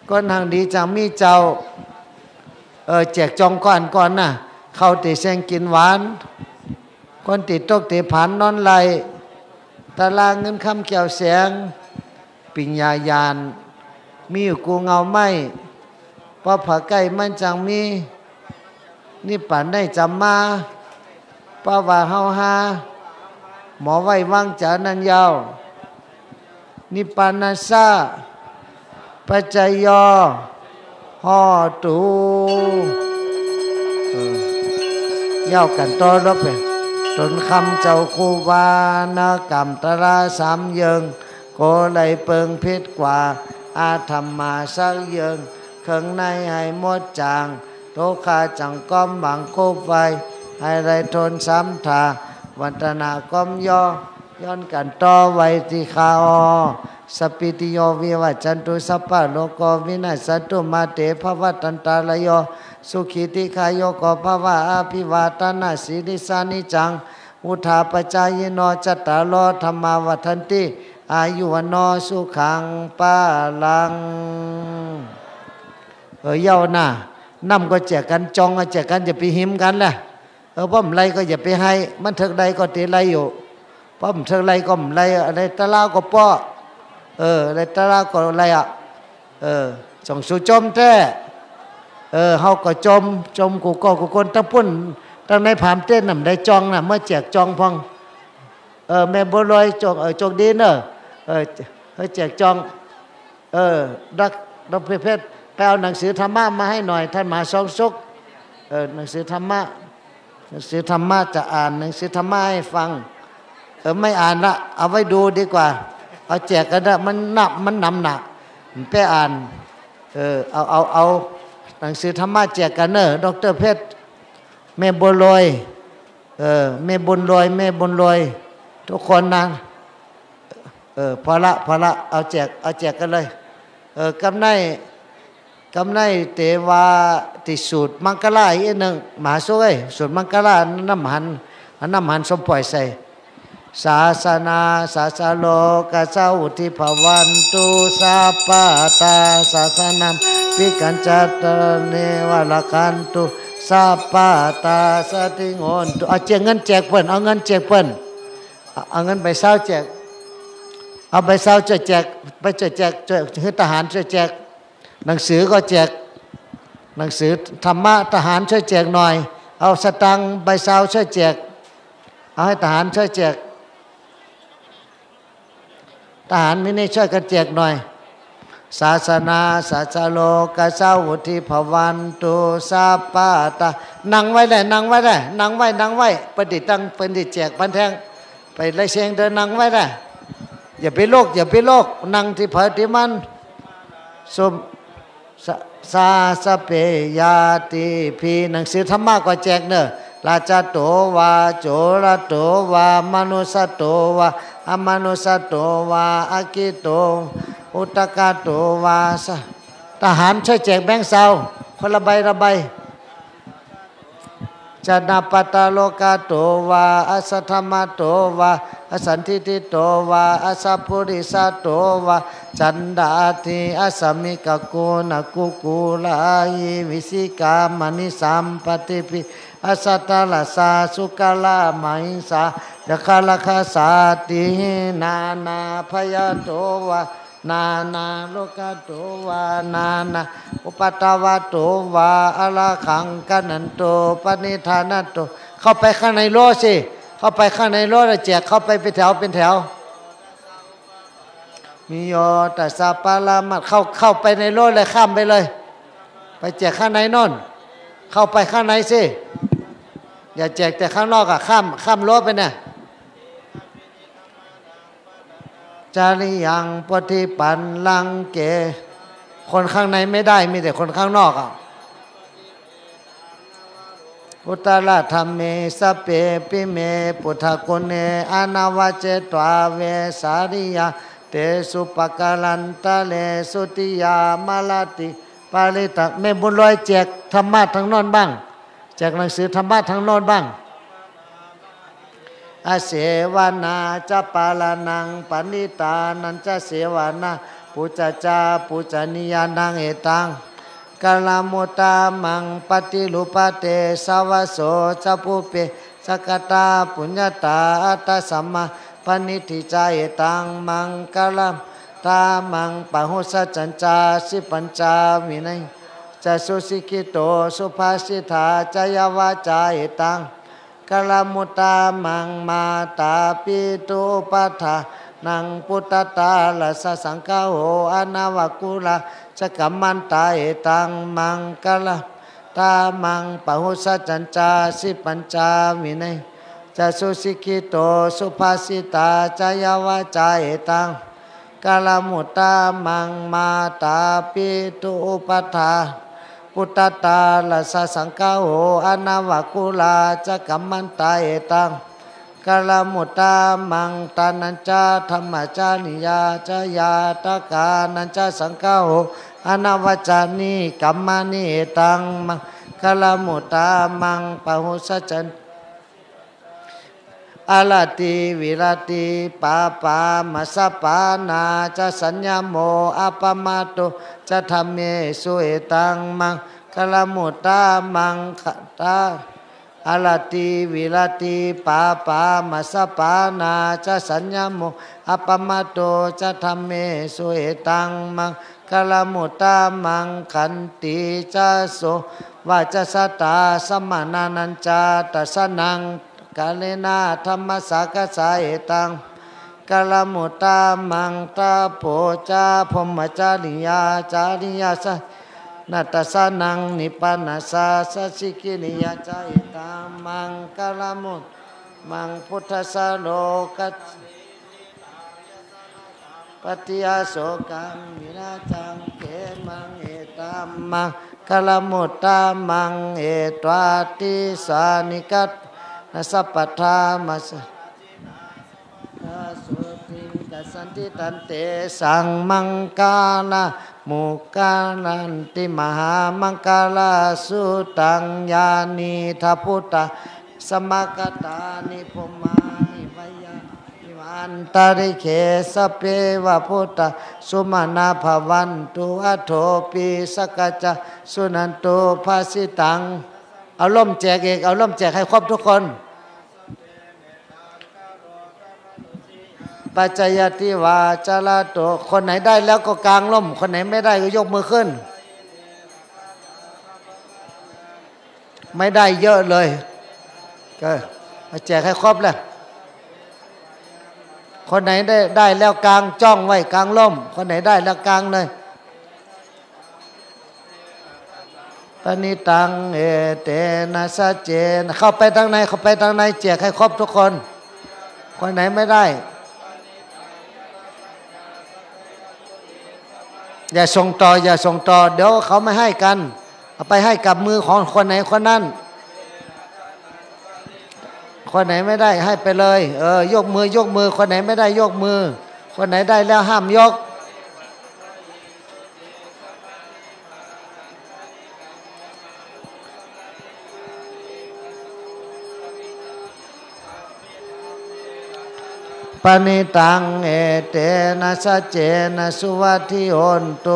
ก้นทางดีจังมีเจ้าแจกจองก่อนน่ะเข้าติแซงกินหวานคนติดตกติผานนอนไหลตารางเงินคำเกี่ยวแสงปิญญายานมีอยู่กูเงาไม่พอผาใกล้มันจังมีนี่ป่านได้จำมาป้าว่าเฮาฮาหมอไว้วางจานันยาวนิปานาซาปัจจยอหอตูยาวกันต่อแล้วเป็นตนคำเจ้าคูวานากรรมตราสามเยิงโกไหลเปิงเพชรกว่าอาธรรมาสักเยิงเครื่องในให้หมดจางโตคาจังก้อมหวังโคบไว้ให้ไรทนซ้ำทาวันตนาก้อมย่อย้อนกันต่อไว้ที่คาอสปิติโยวิวัจจันตุสัพพะโลกวินัสสันตุมาเตภวตันตาลโยสุขิติคายโยโกภวะอภิวาตนาสีนิสานิจังอุทาปจายโนจัตตาโลธรรมาวัฏันติอายุวโนสุขังปาลังเย้าหน้านำก็แจกกันจองก็แจกกันอย่าไปหิมกันแหละป้อมไรก็อย่าไปให้มันเถิกใดก็ตีไรอยู่ป้อมเถิกไรก็มไรอะไรตะลาก็ป้ออะไรตะลาก็ไรส่งสู่จมแท้เฮาก็จมกูก็กูคนตั้งปุ่นตั้งในผามเต้นนำได้จองน่ะเมื่อแจกจองพองแม่บัวลอยจงดีเนอะแจกจองดอกเพชรไปเอาหนังสือธรรมะมาให้หน่อยท่านมหาสองสุขหนังสือธรรมะจะอ่านหนังสือธรรมะให้ฟังไม่อ่านละเอาไว้ดูดีกว่าเอาแจกกันนะมันหนำหนักไปอ่านเอาหนังสือธรรมะแจกกันเนอะดรเพชรแม่บัวลอยแม่บุญลอยทุกคนนะพอละเอาแจกกันเลยกำไนเตวาติสูตรมังกรลาอีกหนึ่งมหาสุยสูตรมังกรลาน้ำหันสมปล่อยใส่ศาสนาศาสโลกัสสาวุธิภวันตุสัพพตาศาสนามปิกันจัตเนวะละกันตุสัพพตาสติงอนตุเอาเงินแจกเพิ่นเอาเงินแจกเพิ่นเอาเงินไปเศร้าแจกเอาไปเศร้าจะแจกไปจะแจกให้ทหารช่วยแจกหนังสือก็แจกหนังสือธรรมะทหารช่วยแจกหน่อยเอาสตังค์ใบเศร้าช่วยแจกเอาให้ทหารช่วยแจกทหารไม่ได้ช่วยกันแจกหน่อย ศาสนาสัจโลกสาวุธิภวันตุสัพพะตานั่งไว้ได้นั่งไว้ได้นั่งไว้นั่งไว้ปฏิตังเป็นดิแจกพันแทงไปไล่เชียงเดินนั่งไว้ได้อย่าไปโลกอย่าไปโลกนั่งที่เผยที่มันสมสาสเปยาติพีหนังสือธรรมะก็แจกเนอะราชโตวาโจรโตวามนุสโตวาอมนุสโตวาอากิโตอุตกาโตวาสทหารช่วยแจกแบงค์เซาคนละใบละใบจนาปตาโลกาโตวาอัสธรรมโตวาอสันทิติโตวาอสัพพุริสัตโตวาจันดาติอสมิกกุณกุกุลายวิสิกามณิสัมปติปิอสัตตลสาสุกลาไมสายะคาลคาสาตินานาพยโตวานานาโลกาโตวานานาอุปตาวาโตวาอลาขังกันันโตปณิธานันโตเข้าไปข้างในโลสิเข้าไปข้างในโลแล้วแจกเข้าไปเป็นแถวเป็นแถวมิโยตัสสะปาลามัดเข้าไปในโลเลยข้ามไปเลยไปแจกข้างในโน่นเข้าไปข้างในสิอย่าแจกแต่ข้างนอกอะข้ามโลไปเนี่ยจาริยังปฏิปันลังเกคนข้างในไม่ได้มีแต่คนข้างนอกอ่ะอุตตรธรรมเมสเปปิเมปุถะกุเนอนาวเจตวาเวสาริยาเตสุปกาลันตะเลสุติยามาลาติปาลิตะแม่บุญลอยแจกธรรมะทางโน้นบ้างแจกหนังสือธรรมะทางโน้นบ้างอาเสวนาจะปาลานังปณิตานันจะเสวนาปุจจาปุจนิยานังเอตังกาลามุตามังปฏิลุปเตสาวโสจะปุเปสกตาปุญญาตาอัตสัมมาปณิทิจาเอตังมังกาลามตามังปะหุสัจจัญจาสิปัญจาวินัยจะสุสิกิโตสุภาสิทาจยวาวาจาเอตังกาลมุตตามังมาตาปิตุปัฏฐานังพุทธตาลัสสังฆโหอนาวกุลาสกัมมันตาเอตังมังกาลตามังปะหุสัจจัญจาสิปัญจาวินัยจะสุสิกิโตสุภาสิตาจยวาวาจาเอตังกาลมุตตามังมาตาปิตุปัฏฐาพุทธตาลัสสังฆโหอนาวกุลาจะกัมมันตาเอตังกาลมุตตามังตานัญจาธรรมจานิยาจยาตกานัญจาสังฆโหอนาวจานิกัมมานิเอตังมังกาลมุตตามังปะหุสัจจันอาลาติวิรติปาปามัสสปานาจะสัญญโมอัปมาโตจะธรรมเมสุเอตังมังกลมุตตามังคตาอาลาติวิรติปาปามัสสปานาจะสัญญโมอัปมาโตจะธรรมเมสุเอตังมังกลมุตตามังขันติจะโสวาจะสตาสมานานัญจาตัสนังกาเลนะธรรมสักสาเอตังกาลมุตตามังตาโพจาพมจาริยาจาริยาสนัตสานังนิปานาสาสสิกินิยาจาเอตังมังกาลมุตมังพุทธสโลกัสปฏิยาโสกังวิราจังเกมังเอตัมมังกาลมุตตามังเอตวาติสานิกัตนัสปัฏฐามัสสุติกัสสันติตันเตสังมังกาลามุกาลันติมหามังกาลาสุตังญาณิทัพพุตตาสมกตานิพุมานิวายานิวันตาริเขสเปวะพุตตาสุมาณาภวันตุอัโถปิสกัจจสุนันตุภาสิตังเอาล่มแจกเอกเอาล่มแจกให้ครบทุกคนปัจจยติวาจาราโตคนไหนได้แล้วก็กางล่มคนไหนไม่ได้ก็ยกมือขึ้นไม่ได้เยอะเลยก็แจกให้ครบเลยคนไหนได้แล้วกางจ้องไว้กางล่มคนไหนได้แล้วกางเลย ปณิตังเอเตนะสัจเจนะเข้าไปทางในเข้าไปทางในแจกให้ครบทุกคนคนไหนไม่ได้อย่าส่งต่ออย่าส่งต่อเดี๋ยวเขาไม่ให้กันเอาไปให้กับมือของคนไหนคนนั้นคนไหนไม่ได้ให้ไปเลยยกมือยกมือคนไหนไม่ได้ยกมือคนไหนได้แล้วห้ามยกปณิตังเอเตนะสัจเจนะสุวัตถิโอนโต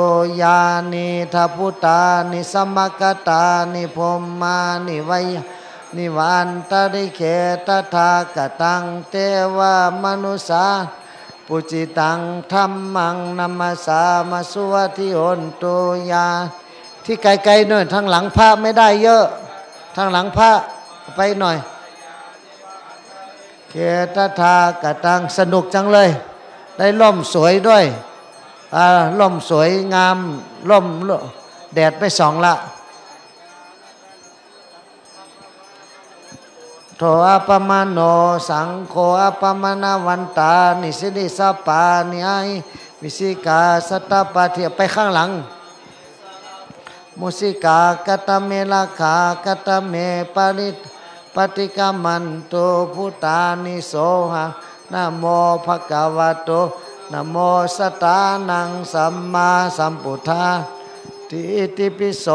ยานิทัพพุตานิสัมมกตานิพมมานิวัยนิวันตริเขตถากตังเทวมนุสาปุจิตังธัมมังนัมสามาสุวัตถิโอนโตยาที่ไกลๆหน่อยทางหลังพระไม่ได้เยอะทางหลังพระไปหน่อยเขตถากตังสนุกจังเลยได้ล่มสวยด้วยล่มสวยงามล่มแดดไม่ส่องละโทอัปมาโนสังโฆอัปมานาวันตานิสิริสปานิไอวิสิกาสัตตปะเทียไปข้างหลังมุสิกากตเมลาขากตเมปริปฏิกามันโตพุทธานิโสหะนะโมภะคะวะโตนะโมสัตตานังสัมมาสัมพุทธาติติปิโส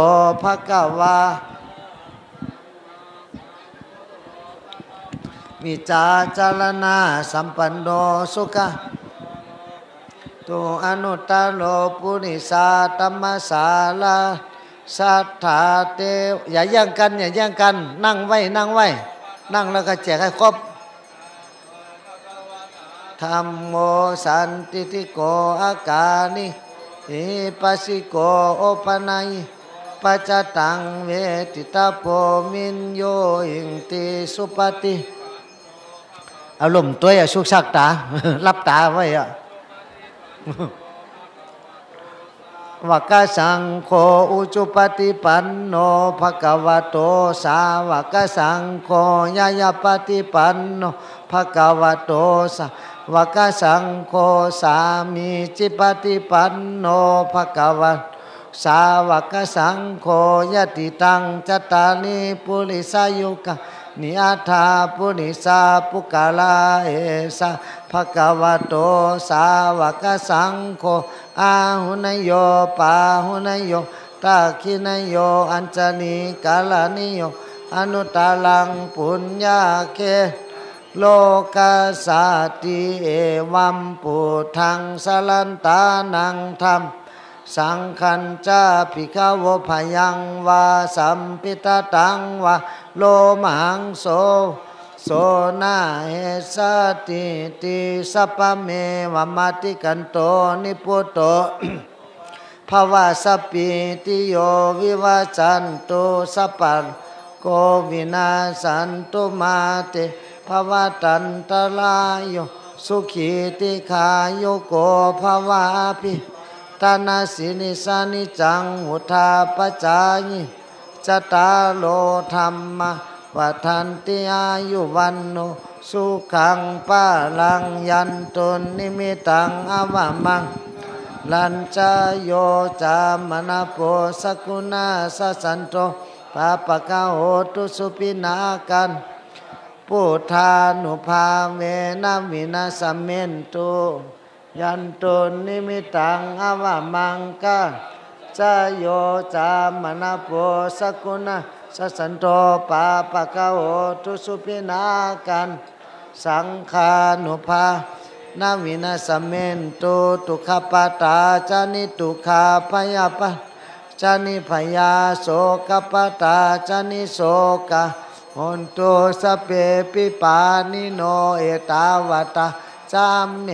ภะคะวะวิจาจารณาสัมปันโนสุขะตุอนุตตโลปุริสาตัมมสาลาสัทธาเตอย่าแย่งกันอย่าแย่งกันนั่งไว้นั่งไว้นั่งแล้วก็แจกให้ครบธัมโมสันติติโกอากานิหิปัสสิโกโอปนัยปัจจตังเวทิตาโพมินโยหิงติสุปฏิอารมณ์ตัวอย่าสุกชักตารับตาไว้อะวักสังโฆอุจุปฏิปันโนภะคะวะโตสาวกสังโฆยายาปฏิปันโนภะคะวะโตสาวกสังโฆสามีจิปฏิปันโนภะคะวะสาวกสังโฆยติตังจัตตานิปุริสายุกะนิอัฏฐาปุริสาปุกาลาเอสะภะคะวะโตสาวกสังโฆอาหุนโยปาหุนโยตาคินโยอัญจนิกาลานิโยอนุตตลังปุญญาเกโลกัสสติเอวัมปุถังสลันตานังธรรมสังขัญจาภิกขวพยังวาสัมปิตตังวาโลมังโสโสนาเอสติติสัพพเมวะมัติกันโตนิพุตโตภวะสัพพิติโยวิวัจจันตุสัพพะโควินาสันตุมาเตภวะตันตรายโยสุขีติขายุโกภวะภิตานาสินิสานิจังหุทาปัจจายิจตารโลธรรมะวัฏันติอายุวันโนสุขังปะลังยันตุนิมิตังอวะมังลัญจโยจามนะโพสกุณาสัสันโตปะปะกะโหตุสุปินากันพุทธานุภาเวนะวินาสเมนตุยันตุนิมิตังอวะมังกะจโยจามนะโพสกุณาสัสันโตปะปะกะโหตุสุปินากันสังฆานุภานาวินาสเมนตุทุกขปาตาจานิทุกขาพยาปะจานิพยาโสกปาตาจานิโสกะหนตุสเปปิปานิโนเอตาวตาจามเม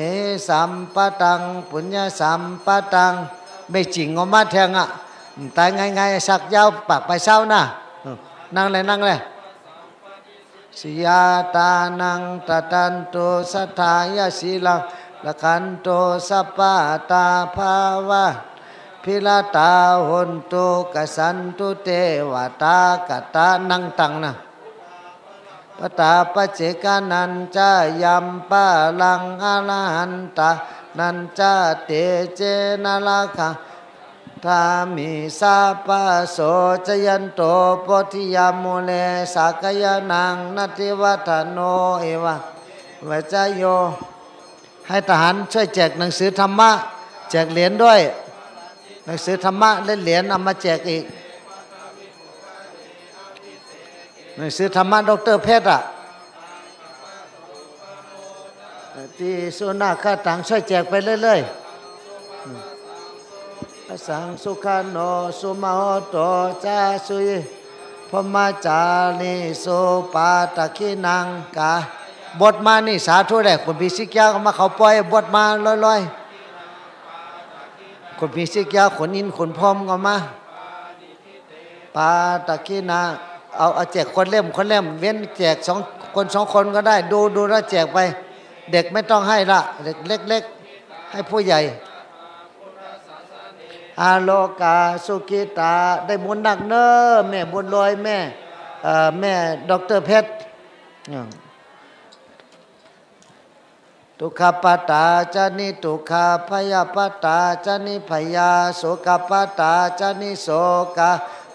สัมปตังปุญญสัมปตังไม่จริงออกมาแทงอ่ะตายง่ายๆสักยาวปากไปเศร้านะนั่งเลยนั่งเลยสิยาตานังตตันโตสัทธายะศีลังละคันโตสัพพะตาภาวะ พิลาตาหุนตุกสันตุเตวตากตานังตังนะปตาปเจกานันจายัมปะลังอรหันตานันจาเตเจนะลาคะทามิสาปะโสจยันโตโพธิยามุเลสักยานังนัตถิวัฒโนเอวะวจโยให้ทหารช่วยแจกหนังสือธรรมะแจกเหรียญด้วยหนังสือธรรมะและเหรียญเอามาแจกอีกหนังสือธรรมะดร.เพชรที่สุนาคตังช่วยแจกไปเรื่อยๆสังสุขโนสุมาโหโตจาสุยพมาจาริสุปาตะคินังกาบทมานี่สาธุแรกคนพิสิกยาก็มาเขาปล่อยบทมาลอยๆคนพิสิกยาขนอินขนพรมก็มาปาตะคินาเอาแจกคนเล่มเว้นแจกสองคนก็ได้ดูแล้วแจกไปเด็กไม่ต้องให้ละเด็กเล็กๆให้ผู้ใหญ่อาโลกาสุกิตาได้บุญนักเนอแม่บุญลอยแม่ดร.เพชรทุกขปตาจานิทุกขพยาปตาจานิพยาโสกปตาจานิโสกา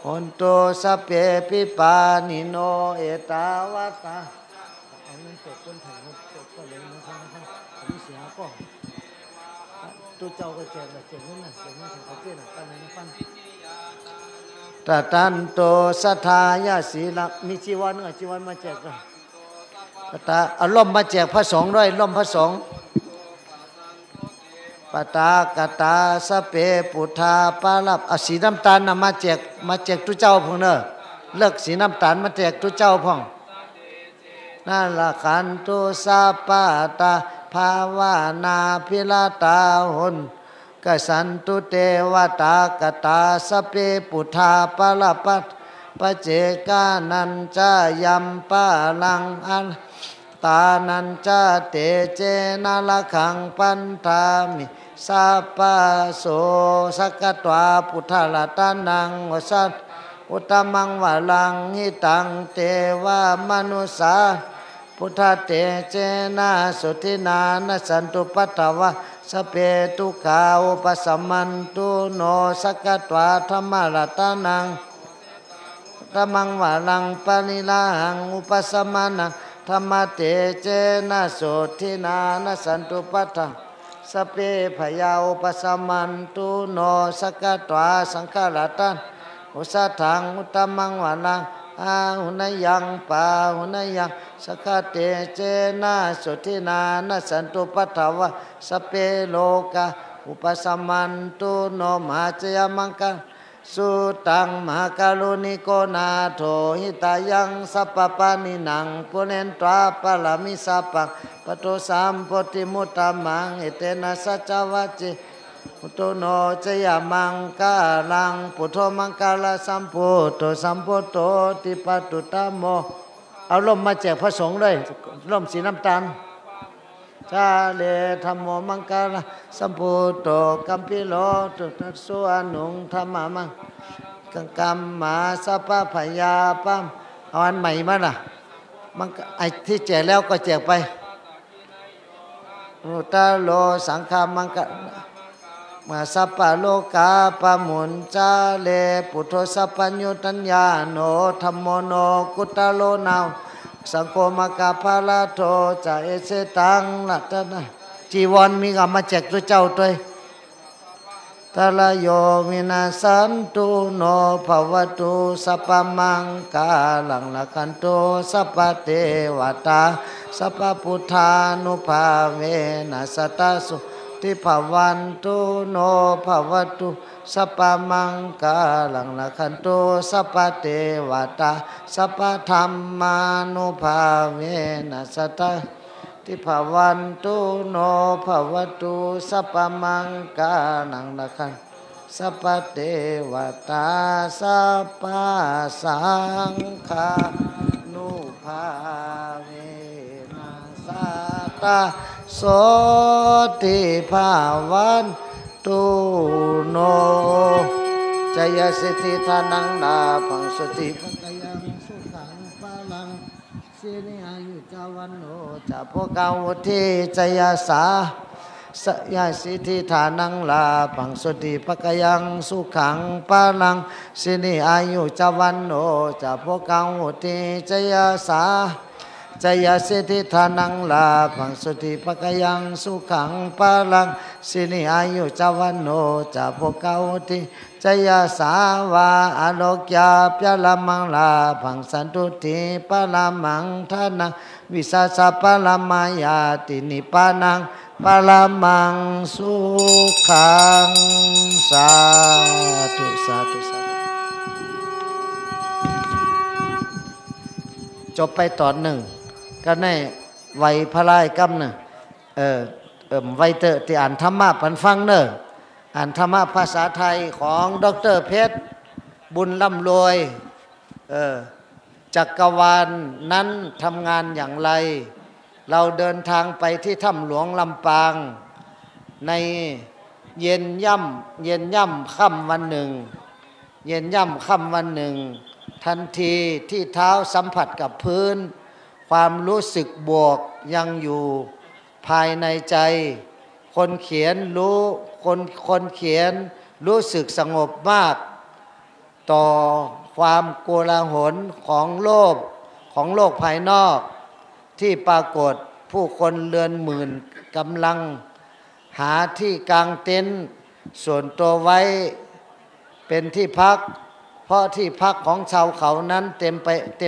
หนโตสัพเพปิปานิโนเอตาวะตาเอาเงินเก็บคนไทยก็เลยนะครับนี่เสียก็ตัวเจ้าก็แจกแบบแจกเงินแจกเงินของเขาเจ้าตั้งในน้ำฟันตาตันโตสัทธายาศีลมีจีวรมาแจกเลยตาเอาล่มมาแจกพระสงฆ์ด้วยล่มพระสงฆ์ปตากตาสเปปุทาปาลับเอาสีน้ำตาลนำมาแจกทุเจ้าพงเนอเลิกสีน้ำตาลมาแจกทุเจ้าพงนั่นละขันตุสาปาตาภาวนาพิลาตาหุนกสันตุเตวตากตาสเปปุทาปาลับปเจกานันจายัมปะลังอันตานันจาเตเจนะละขังปันธามิสาปะโสสกตวาพุทธลตานังวสัตอุตมังวะลังหิตังเตวามนุสาพุทธเตเจนะสุทินานะสันตุปัตตวะสเปตุขาอุปสัมมันตุโนสกตวาธรรมลตานังธรรมังวะลังปานิลาหังอุปสัมมานังธรรมเตเจนะโสทินานะสันตุปัฏฐาสเปพยาอุปสัมมันตุโนสกัตวาสังฆาตันอุสาทังอุตมังวานังอาหุนยังปาหุนยังสกัเตเจนะโสทินานะสันตุปัฏฐาวะสเปโลกาอุปสัมมันตุโนมหาจยมังคังสุตังมหาการุณิโกนาโถหิตายังสัพพปานินังปุเรนตวาปะละมิสัพพังปโตสัมปติมุตตมังเอเตนะสัจจวัจจิพุทโธโนจยมังกาลังพุทโธมังกาลสัมพุทโธสัมพุทโธติปัตตุตโมเอาล่มมาแจกพระสงฆ์เลยล่มสีน้ำตาลชาเลธรรมโมมังกาลสัมพุทโธกัมพิโลตุตสุอนุงธรรมมังกัมมาสัพพพยาปัมเอาอันใหม่มาล่ะมันไอ้ที่แจกแล้วก็แจกไปอุตโลสังฆามังกะมาสัพพะโลกาปะมุนจาเลปุโธสัพพัญญตัญญาโนธัมโมโนกุตโลนาวสังโฆมกาภาลาโทจะเอเสตังลัตนะจีวรมีกับมาแจกตัวเจ้าตัวตาลโยวินาสันตุโนภวตุสัพพมังกาลังละคันโตสัพพเทวตาสัพพพุทธานุภาเวนะสัตตสุติภวันตุโนภวตุสัพพมังกาลังละคันโตสัพพเทวตาสัพพธรรมานุภาเวนะสัตตติภวันตุโนภวตุสัพพมังกาลังละคันสัพพเทวตาสัพพสังฆานุภาเวนะสัตตโสติภาวัน ตุโนจยสิทธิทานังลาภังสติปัจยังสุขังพลังสิริอายุจาวันโนจะพกาวุธิจยสาสยาสิทธิฐานังลาภังสติปัจยังสุขังพลังสิริอายุจาวันโนจะพกาวุธิจยสาจยสิทธิฐานังลาภังสติปัจยังสุขังพลังสิริอายุจาวันโนจะพกาวุธิจยสาวาอโลกยาปยาลามังลาภังสันตุติปะลามังทานังวิสาสะปะลามายาตินิปานังปะลามังสุขังสาธุสาธุสาธุจบไปตอนหนึ่งก็ในไวพระลายกำเนไวเตอที่อ่านธรรมะปันฟังเนออ่านธรรมะภาษาไทยของดร.เพชรบุญร่ำรวยจักรวาลนั้นทำงานอย่างไรเราเดินทางไปที่ถ้ำหลวงลำปางในเย็นย่ำค่ำวันหนึ่งเย็นย่ำค่ำวันหนึ่งทันทีที่เท้าสัมผัสกับพื้นความรู้สึกบวกยังอยู่ภายในใจคนเขียนรู้สึกสงบมากต่อความโกลาหลของโลกภายนอกที่ปรากฏผู้คนเรือนหมื่นกำลังหาที่กางเต็นท์ส่วนตัวไว้เป็นที่พักเพราะที่พักของชาวเขานั้นเต็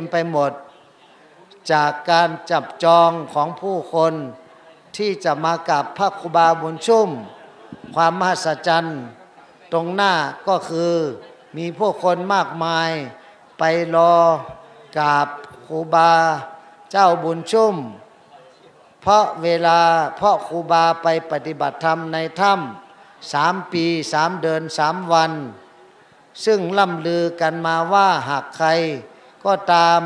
มไปหมดจากการจับจองของผู้คนที่จะมากับพระครูบาบุญชุ่มความมหัศจรรย์ตรงหน้าก็คือมีผู้คนมากมายไปรอกราบครูบาเจ้าบุญชุ่มเพราะครูบาไปปฏิบัติธรรมในถ้ำ3 ปี3 เดือน3 วันซึ่งล่ำลือกันมาว่าหากใครก็ตาม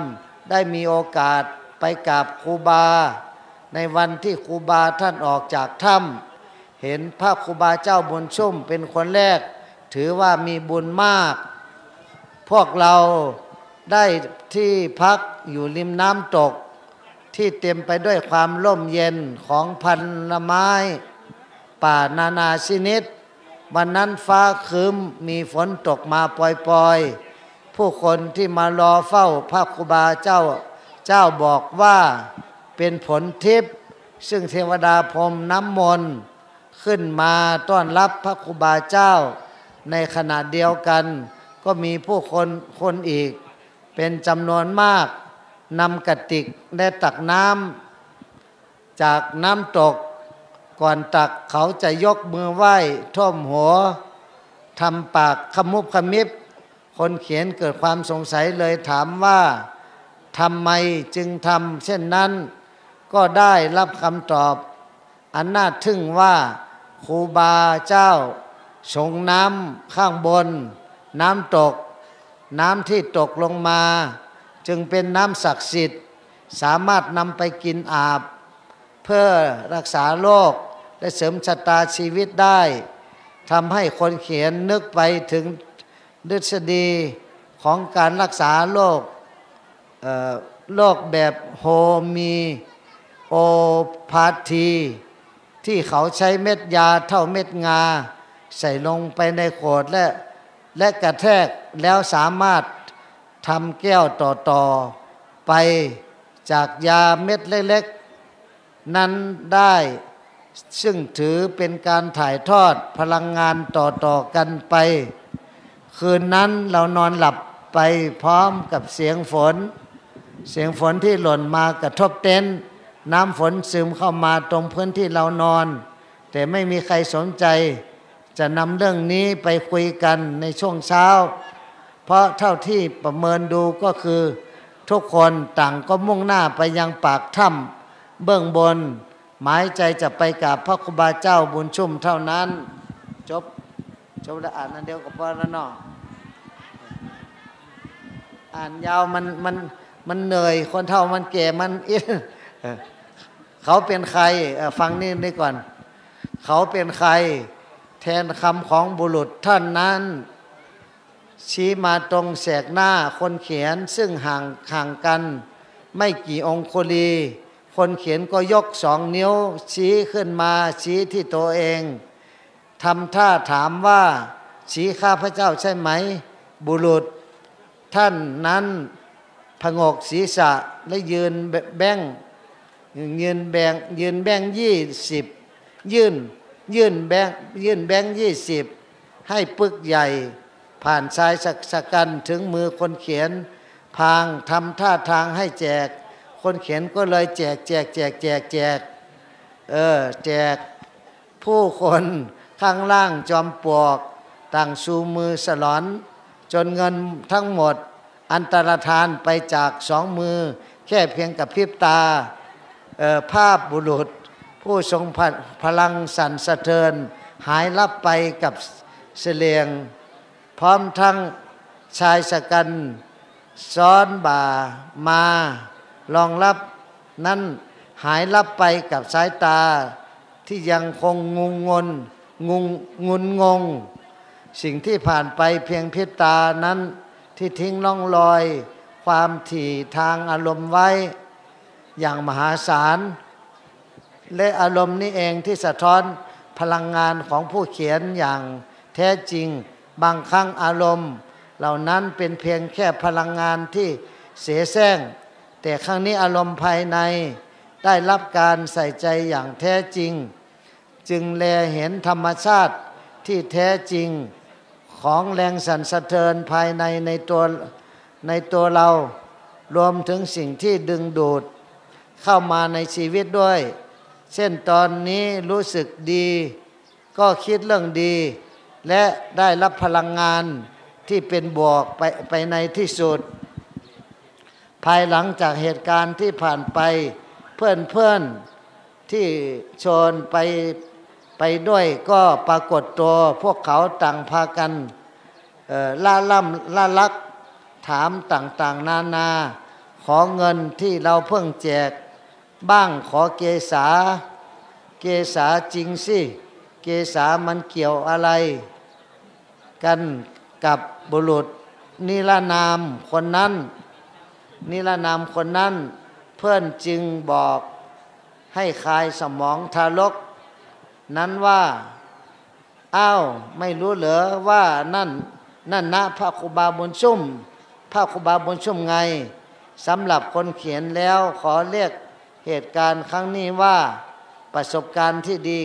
ได้มีโอกาสไปกราบครูบาในวันที่ครูบาท่านออกจากถ้ำเห็นพระครูบาเจ้าบุญชุ่มเป็นคนแรกถือว่ามีบุญมากพวกเราได้ที่พักอยู่ริมน้ำตกที่เต็มไปด้วยความร่มเย็นของพันไม้ป่านานาชนิดวันนั้นฟ้าครึ้มมีฝนตกมาปล่อยๆผู้คนที่มารอเฝ้าพระครูบาเจ้าบอกว่าเป็นผลทิพย์ซึ่งเทวดาพรมน้ำมนต์ขึ้นมาต้อนรับพระครูบาเจ้าในขณะเดียวกันก็มีผู้คนอีกเป็นจำนวนมากนำกระติกและตักน้ำจากน้ำตกก่อนตักเขาจะยกมือไหว้ท่วมหัวทำปากขมุบขมิบคนเขียนเกิดความสงสัยเลยถามว่าทำไมจึงทำเช่นนั้นก็ได้รับคำตอบอันน่าทึ่งว่าครูบาเจ้าส่งน้ำข้างบนน้ำตกน้ำที่ตกลงมาจึงเป็นน้ำศักดิ์สิทธิ์สามารถนำไปกินอาบเพื่อรักษาโรคและเสริมชะตาชีวิตได้ทำให้คนเขียนนึกไปถึงทฤษฎีของการรักษาโรคแบบโฮมีโอพาธีที่เขาใช้เม็ดยาเท่าเม็ดงาใส่ลงไปในขวดและกระแทกแล้วสามารถทำแก้วต่อไปจากยาเม็ดเล็กๆนั้นได้ซึ่งถือเป็นการถ่ายทอดพลังงานต่อกันไปคืนนั้นเรานอนหลับไปพร้อมกับเสียงฝนที่หล่นมากระทบเต็นท์น้ำฝนซึมเข้ามาตรงพื้นที่เรานอนแต่ไม่มีใครสนใจจะนำเรื่องนี้ไปคุยกันในช่วงเช้าเพราะเท่าที่ประเมินดูก็คือทุกคนต่างก็มุ่งหน้าไปยังปากถ้ำเบื้องบนหมายใจจะไปกับพระครูบาเจ้าบุญชุ่มเท่านั้นจบแล้วอ่านนั่นเดียวกับพ่อแล้วเนาะอ่านยาวมันเหนื่อยคนเท่ามันแก่มันเขาเป็นใครฟังนี่ก่อนเขาเป็นใคร แทนคำของบุรุษท่านนั้นชี้มาตรงแสกหน้าคนเขียนซึ่งห่างกันไม่กี่องคุลีคนเขียนก็ยก2 นิ้วชี้ขึ้นมาชี้ที่ตัวเองทำท่าถามว่าชี้ข้าพเจ้าใช่ไหมบุรุษท่านนั้นผงกศีรษะและยืนแบง20ยื่นแบงค์20ให้ปึกใหญ่ผ่านชายชะกันถึงมือคนเขียนพางทำท่าทางให้แจกคนเขียนก็เลยแจกแจกผู้คนข้างล่างจอมปลวกต่างชูมือสลอนจนเงินทั้งหมดอันตรธานไปจาก2 มือแค่เพียงกับพริบตาภาพบุรุษผู้ทรงพลังสั่นสะเทือนหายลับไปกับเสลียงพร้อมทั้งชายชะกันซ้อนบ่ามารองรับนั้นหายลับไปกับสายตาที่ยังคงงุนงงสิ่งที่ผ่านไปเพียงพริบตานั้นที่ทิ้งร่องรอยความถี่ทางอารมณ์ไว้อย่างมหาศาลและอารมณ์นี้เองที่สะท้อนพลังงานของผู้เขียนอย่างแท้จริงบางครั้งอารมณ์เหล่านั้นเป็นเพียงแค่พลังงานที่เสแสร้งแต่ครั้งนี้อารมณ์ภายในได้รับการใส่ใจอย่างแท้จริงจึงแลเห็นธรรมชาติที่แท้จริงของแรงสั่นสะเทือนภายในตัวเรารวมถึงสิ่งที่ดึงดูดเข้ามาในชีวิตด้วยเช่นตอนนี้รู้สึกดีก็คิดเรื่องดีและได้รับพลังงานที่เป็นบวกไปในที่สุดภายหลังจากเหตุการณ์ที่ผ่านไปเพื่อนที่ชวนไปด้วยก็ปรากฏตัวพวกเขาต่างพากันล่าลักถามต่างๆนานาขอเงินที่เราเพิ่งแจกบ้างขอเกษาจริงสิเกษามันเกี่ยวอะไรกันกับบุรุษนิรนามคนนั้นเพื่อนจึงบอกให้คลายสมองทารกนั้นว่าอ้าวไม่รู้เหรอว่านั่นนะพระครูบาบุญชุ่มไงสำหรับคนเขียนแล้วขอเรียกเหตุการณ์ครั้งนี้ว่าประสบการณ์ที่ดี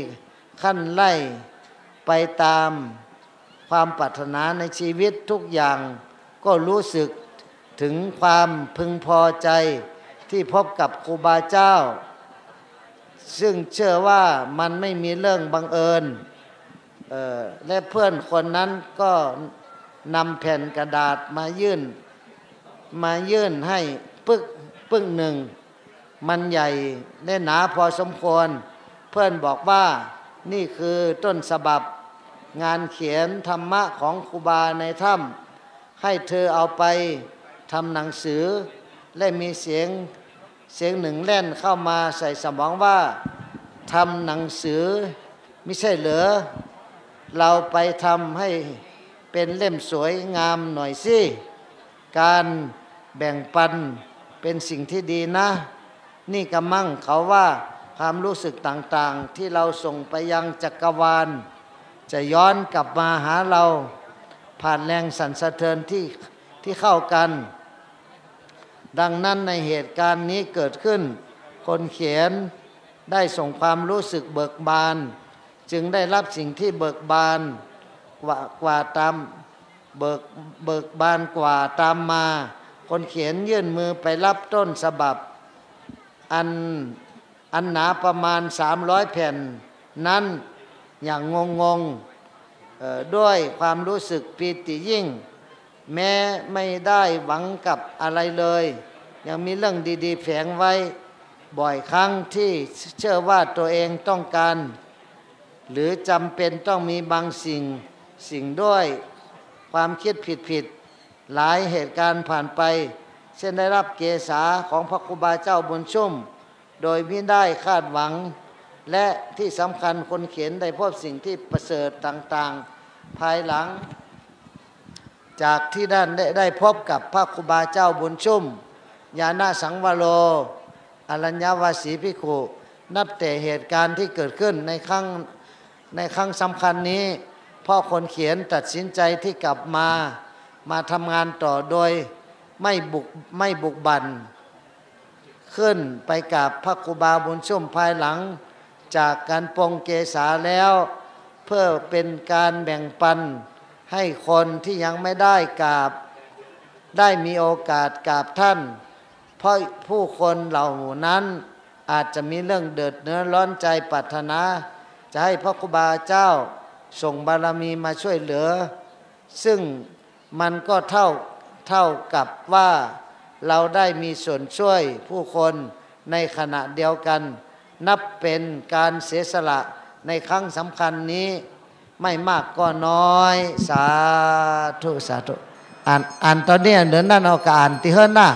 ขั้นไล่ไปตามความปรารถนาในชีวิตทุกอย่างก็รู้สึกถึงความพึงพอใจที่พบกับครูบาเจ้าซึ่งเชื่อว่ามันไม่มีเรื่องบังเอิญและเพื่อนคนนั้นก็นำแผ่นกระดาษมายื่นให้ปึ้งหนึ่งมันใหญ่และหนาพอสมควรเพื่อนบอกว่านี่คือต้นฉบับงานเขียนธรรมะของครูบาในถ้ำให้เธอเอาไปทำหนังสือและมีเสียงหนึ่งแล่นเข้ามาใส่สมองว่าทำหนังสือไม่ใช่เหรอเราไปทำให้เป็นเล่มสวยงามหน่อยสิการแบ่งปันเป็นสิ่งที่ดีนะนี่กำมั่งเขาว่าความรู้สึกต่างๆที่เราส่งไปยังจักรวาลจะย้อนกลับมาหาเราผ่านแรงสั่นสะเทือนที่เข้ากันดังนั้นในเหตุการณ์นี้เกิดขึ้นคนเขียนได้ส่งความรู้สึกเบิกบานจึงได้รับสิ่งที่เบิกบานกว่าตามเบิกบานกว่าตามมาคนเขียนยื่นมือไปรับต้นฉบับอันหนาประมาณ300 แผ่นนั้นอย่างงงด้วยความรู้สึกปีติยิ่งแม้ไม่ได้หวังกับอะไรเลยยังมีเรื่องดีๆแฝงไว้บ่อยครั้งที่เชื่อว่าตัวเองต้องการหรือจำเป็นต้องมีบางสิ่งด้วยความคิดผิดหลายเหตุการณ์ผ่านไปเช่นได้รับเกษาของพระครูบาเจ้าบุญชุ่มโดยไม่ได้คาดหวัง และที่สำคัญคนเขียนได้พบสิ่งที่ประเสริฐต่างๆภายหลังจากที่ได้พบกับพระครูบาเจ้าบุญชุ่มญาณสังวโรอรัญญวาสีภิกขุนับแต่เหตุการณ์ที่เกิดขึ้นในครั้งสำคัญนี้พ่อคนเขียนตัดสินใจที่กลับมาทำงานต่อโดยไม่บุกบั่นขึ้นไปกับพระครูบาบุญชุ่มภายหลังจากการปรงเกษาแล้วเพื่อเป็นการแบ่งปันให้คนที่ยังไม่ได้กราบได้มีโอกาสกราบท่านเพราะผู้คนเหล่านั้นอาจจะมีเรื่องเดือดเนื้อร้อนใจปรารถนาจะให้พระครูบาเจ้าส่งบารมีมาช่วยเหลือซึ่งมันก็เท่ากับว่าเราได้มีส่วนช่วยผู้คนในขณะเดียวกันนับเป็นการเสียสละในครั้งสำคัญนี้ไม่มากก็น้อยสาธุสาธุอ่านตอนนี้เดินนั่นเอากอ่านที่เฮิรนน่ะ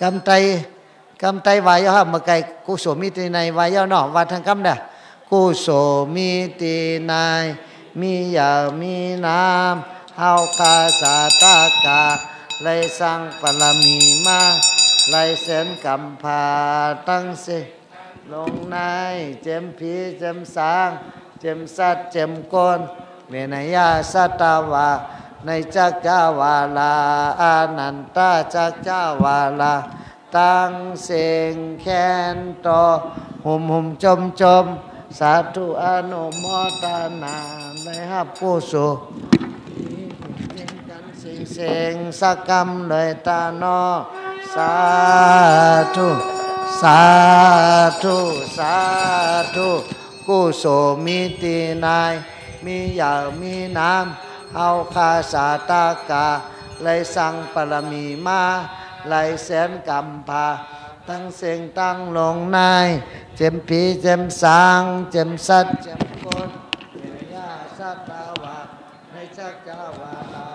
กำไตวายฮะเมื่อไกกุโสมิติในวายเนาะว่าทางคำเด้อกุโสมิติในมียามีน้ำเฮาคาสาตากาไลสังปรมีมาไลเสนกัมพาตั้งสิลงในเจมพีเจมสางเจมสัตเจมโกนเมนยาสัตวาในจักจาวาลาอานันตาจักจาวาลาตั้งเสียงแค้นต่อหุ่มจมสาธุอนุโมทนาในฮับผู้สุเสียงสักกรรมเลยตาโนสาธุสาธุสาธุกุโสมิตินายมียามีน้ำเอาคาสาตากาไลสังปรมีมาไลแสนกัมพาตั้งเสียงตั้งลงในเจมพีเจมสางเจมสัตเจมโกนเมยาสัตวาในจักจาวาลา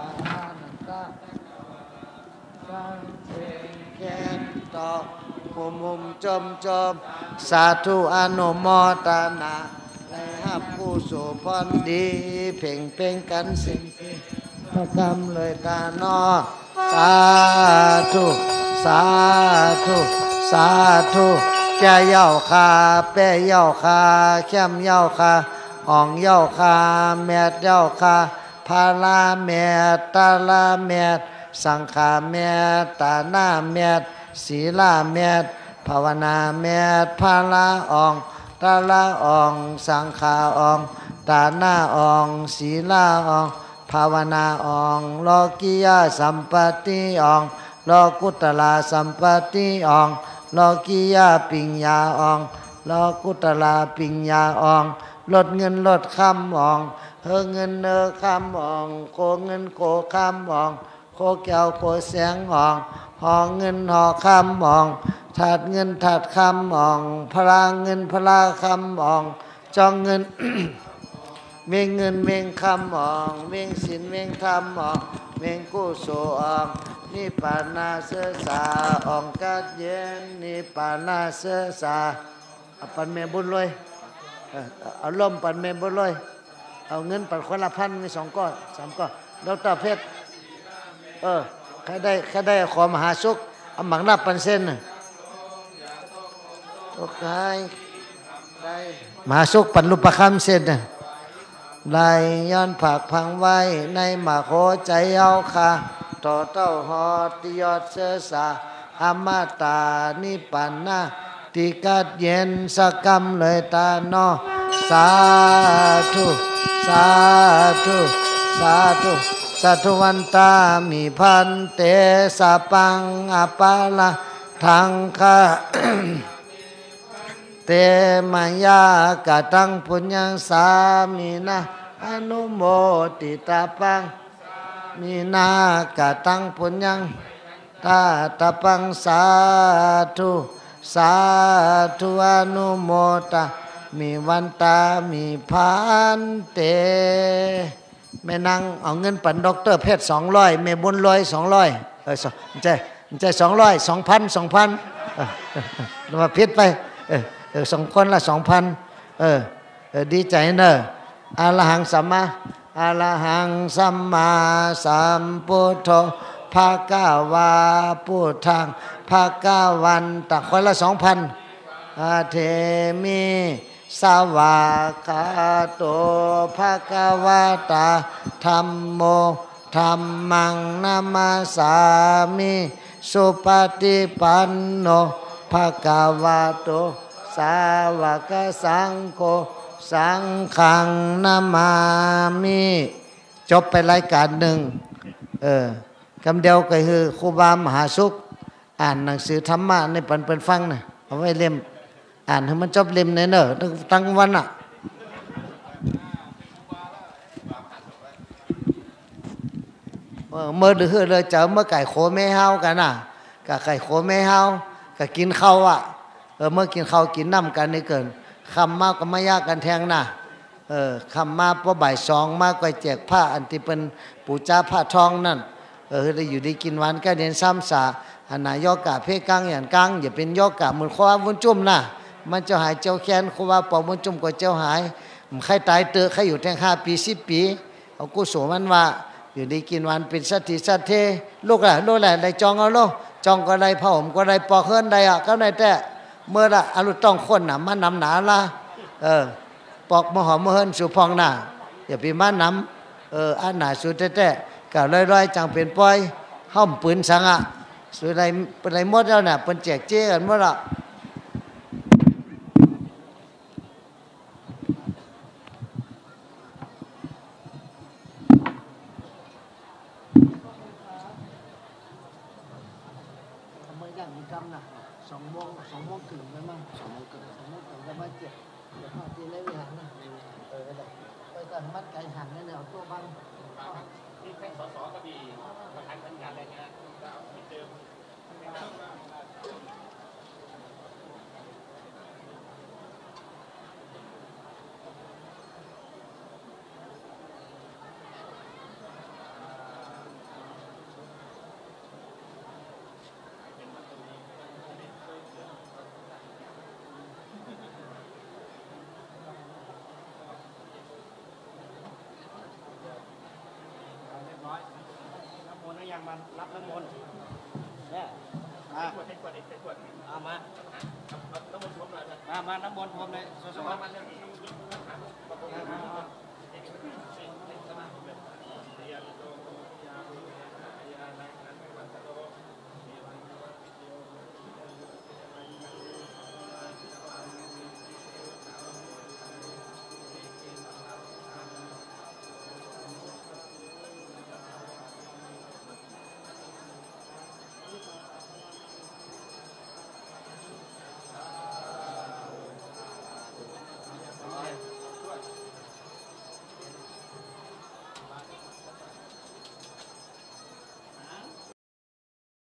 นันตาตั้งเสียงแค้นต่อหุ่มจมสาธุอนุโมทนาในฮับผู้สุพรดีเพ่งกันสิ่งพระกรรมเลยตานอสาธุสาธุสาธุแก่เย้าคาแป้เย้าคาเข้มเย้าคาอ่องเย้าคาแมดเย้าคาพาลาแมดตาลาแมดสังขาแมดตาหน้าแมดศีลาแมดภาวนาแมดพาลาอ่องตาลาอ่องสังขาอ่องตาหน้าอ่องศีลาอ่องภาวนาอ่องโลกิยาสัมปติอ่องโลกุตลาสัมปติอ่องโลกิยาปิญญาอ่องโลกุตลาปิญญาอ่องลดเงินลดคำอ่องเฮเงินคำอ่องโคเงินโคคำอ่องโคแก้วโคแสงอ่องห่อเงินห่อคำอ่องถาดเงินถาดคำอ่องพลาเงินพลาคำอ่องจองเงิน เม่งเงินเม่งคำอ่องเม่งศีลเม่งธรรมอ่องเม่งกุโสอ่องนิพพานาเสสาอ่องกัดเย็นนิพพานาเสสาปันเมบุญเลยเอาล่มปันเมบุญเลยเอาเงินปันคนละพันมี2 ก้อน 3 ก้อนดร.เพชรใครได้ขอมหาสุขเอาหมักนับปันเส้นโอเคได้มหาสุขปันรูปประคำเส้นได้ย้อนผักพังไว้ในหมาโคใจเอาค่ะต่อเต้าหอติยอดเสือสาอมตานิปันนาติกัดเย็นสกรรมเลยตาโนสาธุสาธุสาธุสัตวันตามีพันเตสะปังอปาลาทังคา เตมายากะตังปุญญังสามีนะอนุโมติตาปังมีนากะตังปุญญังตาตาปังสาธุสาธุอนุโมตามีวันตามีพันเตแม่นางเอาเงินปันดร.เพชร200แม่บุญ100 200ไม่ใช่200 2,000 2,000มาพิษไป 2 คนละ2,000ดีใจเนอะอะระหังสัมมาอะระหังสัมมาสัมพุทโธภะคะวาพุทธังภะคะวันตะคนละ2,000อาเทมิสวากาโตภะคะวะตาธัมโมธัมมังนามาสามิสุปฏิปันโนภะคะวะโตสาวกสังโฆสังฆังนามามิจบไปรายการหนึ่งคำเดียวก็คือครูบามหาสุขอ่านหนังสือธรรมะในปันเป็นฟังนะเอาไว้เล่มอ่านให้มันจบเล่มเนอะตั้งวันอ่ะเมื่อดื้อเลยเจอเมื่อไก่โคไม่เฮากันน่ะกับไก่โคไม่เฮากับกินข้าวอ่ะเมื่อกินข้าวกินน้ำกันนี่เกินคำมากก็ไม่ยากกันแทงน่ะคำมาพอบ่าย2มากก็แจกผ้าอันที่เป็นปูจ้าผ้าทองนั่นได้อยู่ดีกินวันก็เรียนซ้ำสาอันนายกะเพกังอย่างกังอย่าเป็นยกะเหมือนข้าววุ้นจุ่มน่ะมันจะหายเจ้าแค้นข้าวปอวุ้นจุ่มก็เจ้าหายใครตายเตอใครอยู่แทง5 ปี10 ปีเอากุศลมันว่าอยู่ดีกินวันเป็นสัตติสัตเทลูกแหละได้จองเอาโลจองก็ได้ผ้าห่มก็ได้ปอกเฮิรนได้อ่ะก็ได้แต่เมื่อละอรุต้องคนน่ะมันนำหนาละปอกมหอมเฮิรนสุพองน่ะอย่าไปมันนำอันหนาสุดแต่ก็ลอยๆจังเป็นปล่อยห้อมปืนสังอ่ะสุดไรหมดแล้วน่ะเป็นแจกเจ้กันหมดละ2 โมงถึงได้มั้ง2 โมงถึงได้มาเจ็บเดี๋ยวพาทีเล่นวิหารนะไปกันมัดไก่หันนี่เนี่ยตัวบ้างที่แท่งส.ก็มีประธานสัญญาอะไรเงี้ยก็เอาที่เดิมยังมารับน้ำมนต์เนี่ยมาน้ำมนต์พรมเลยมาน้ำมนต์พรมเลยสวดๆ